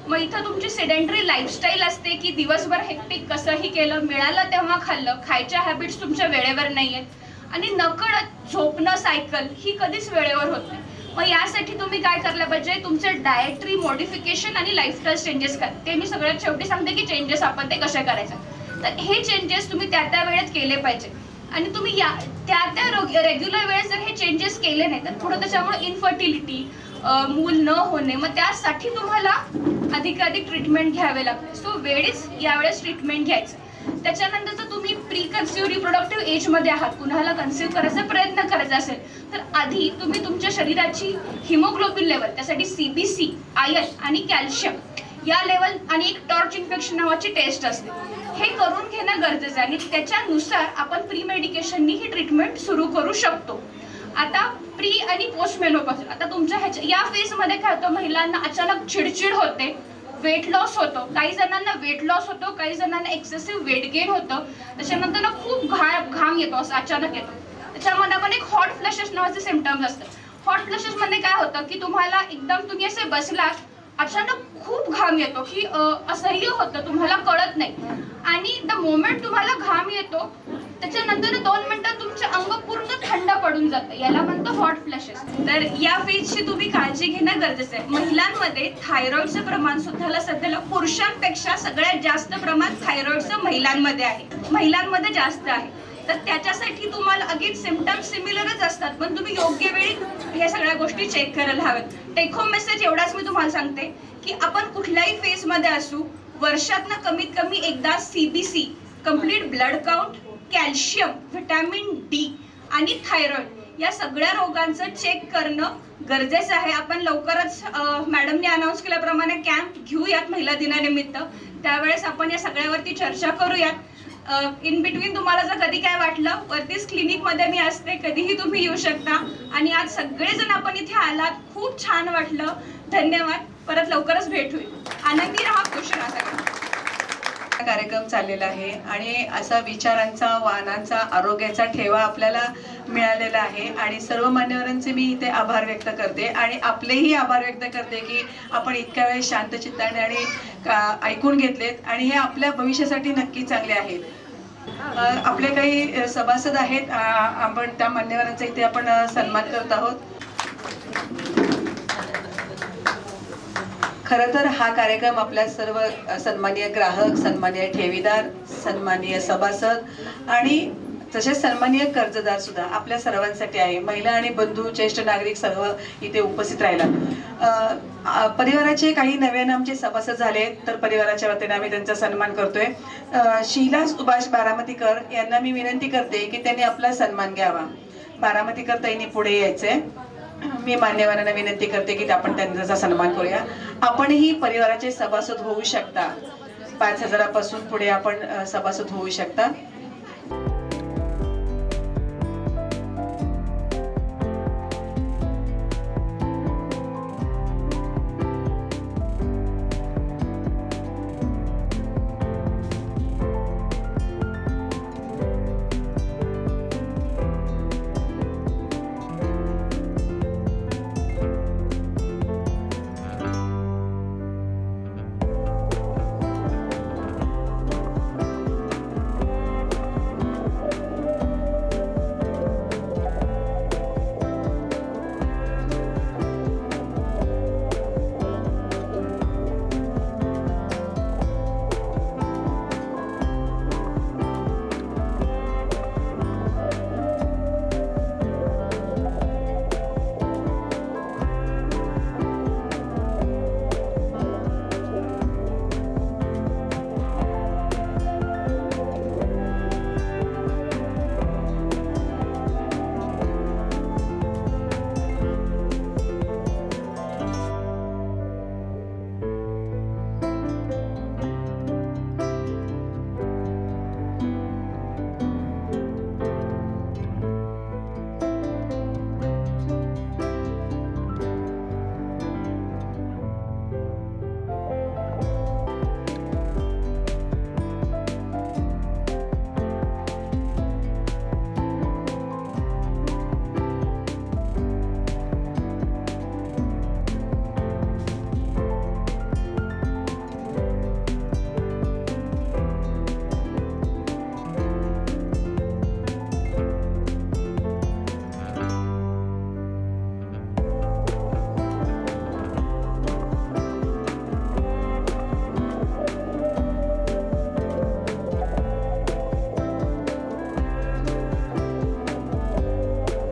मग इथं तुमची सेडेंटरी लाईफस्टाईल असते की दिवसभर हेक्टिक कसंही केलं, मिळालं तेव्हा खाल्लं, खायच्या हॅबिट्स तुमच्या वेळेवर नाही आहेत आणि नकळत झोपणं सायकल ही कधीच वेळेवर होत नाही. मग यासाठी तुम्ही काय करायला पाहिजे, तुमचे डाएटरी मॉडिफिकेशन आणि लाईफस्टाईल चेंजेस करा. ते मी सगळ्यात शेवटी सांगते की चेंजेस आपण ते कसे करायचं. तर हे चेंजेस तुम्ही त्या वेळेत केले पाहिजे आणि तुम्ही त्या रेग्युलर वेळेस जर हे चेंजेस केले नाही तर थोडं त्याच्यामुळे इन्फर्टिलिटी, मूल न होणे, मग त्यासाठी तुम्हाला अधिकाधिक ट्रीटमेंट घ्यावे लागते. सो वेळीच यावेळेस ट्रीटमेंट घ्यायचं. त्याच्यानंतर जर तुम्ही प्री कन्सिव्ह रिप्रोडक्टिव्ह एजमध्ये आहात, कुणाला कन्सिव्ह करायचा प्रयत्न करायचा असेल तर आधी तुम्ही तुमच्या शरीराची हिमोग्लोबिन लेवल, त्यासाठी CBC, आयर्न आणि कॅल्शियम या लेवल आणि एक टॉर्च इन्फेक्शन नावाची टेस्ट असते, हे करून घेणं गरजेचं आहे आणि त्याच्यानुसार आपण प्री मेडिकेशननी ही ट्रीटमेंट सुरू करू शकतो. आता प्री आणि पोस्ट मेनोपॉज, आता तुमच्या या फेजमध्ये काय होतं, महिलांना अचानक चिडचिड होते, वेट लॉस होतो, काही जणांना वेट लॉस होतो, काही जणांना एक्सेसिव्ह वेट गेन होतं, त्याच्यानंतर ना खूप घाम येतो, असं अचानक येतो. त्याच्यामध्ये पण एक हॉट फ्लॅशेस नावाचे सिम्पटम्स असतात. हॉट फ्लॅशेस मध्ये काय होतं की तुम्हाला एकदम तुम्ही असे बसलात, अचानक खूप घाम येतो की असह्य होतं, तुम्हाला कळत नाही आणि द मोमेंट तुम्हाला घाम येतो त्याच्यानंतर 2 मिनिटात तुमचे अंग पूर्ण थंड पडून जातं, याला म्हणतो हॉट फ्लॅशेस. तर या फेजची तुम्ही काळजी घेणं गरजेचं आहे. महिलांमध्ये थायरॉइडचं प्रमाण सुद्धा सध्याला पुरुषांपेक्षा सगळ्यात जास्त प्रमाण थायरॉइडचं महिलांमध्ये आहे, महिलांमध्ये जास्त आहे. तर त्याच्यासाठी तुम्हाला अगेन सिम्पटम्स सिमिलरच असतात, पण तुम्ही योग्य वेळी ह्या सगळ्या गोष्टी चेक करायला हव्यात. टेक होम मेसेज एवढाच मी तुम्हाला सांगते की आपण कुठल्याही फेजमध्ये असू, वर्षातनं कमीत कमी एकदा CBC, complete blood count, calcium, vitamin D आणि थायरॉइड या सगळ्या रोगांचं चेक करणं गरजेचं आहे. आपण लवकरच मॅडमने अनाऊन्स केल्याप्रमाणे कॅम्प घेऊयात महिला दिनानिमित्त, त्यावेळेस आपण या सगळ्यावरती चर्चा करूयात. इन बिटवीन तुम्हाला जर कधी काय वाटलं, वरतीच क्लिनिकमध्ये मी असते, कधीही तुम्ही येऊ शकता. आणि आज सगळेजण आपण इथे आलात, खूप छान वाटलं, धन्यवाद. परत लवकरच भेट होईल. आनंदी राहा, खुश राहा सगळ्यांना. कार्यक्रम चाललेला आहे आणि असा विचारांचा, वाहनांचा, आरोग्याचा ठेवा आपल्याला मिळालेला आहे आणि सर्व मान्यवरांचे मी इथे आभार व्यक्त करते आणि आपलेही आभार व्यक्त करते की आपण इतक्या वेळ शांत चित्ताने आणि ऐकून घेतलेत आणि हे आपल्या भविष्यासाठी नक्की चांगले आहेत. आपले काही सभासद आहेत, आपण त्या मान्यवरांचा इथे आपण सन्मान करत आहोत. खरं तर हा कार्यक्रम आपल्या सर्व सन्माननीय ग्राहक, सन्माननीय ठेवीदार, सन्माननीय सभासद आणि तसेच सन्माननीय कर्जदार सुद्धा आपल्या सर्वांसाठी आहे. महिला आणि बंधू, ज्येष्ठ नागरिक सर्व इथे उपस्थित राहिला. परिवाराचे काही नव्याने आमचे सभासद झाले, तर परिवाराच्या वतीने आम्ही त्यांचा सन्मान करतोय. शीला सुभाष बारामतीकर यांना मी विनंती करते की त्यांनी आपला सन्मान घ्यावा. बारामतीकर ताईंनी पुढे यायचंय. मी मान्यवरांना विनंती करते की आपण त्यांचा सन्मान करूया. आपणही परिवाराचे सभासद होऊ शकता. 5,000 पासून पुढे आपण सभासद होऊ शकता.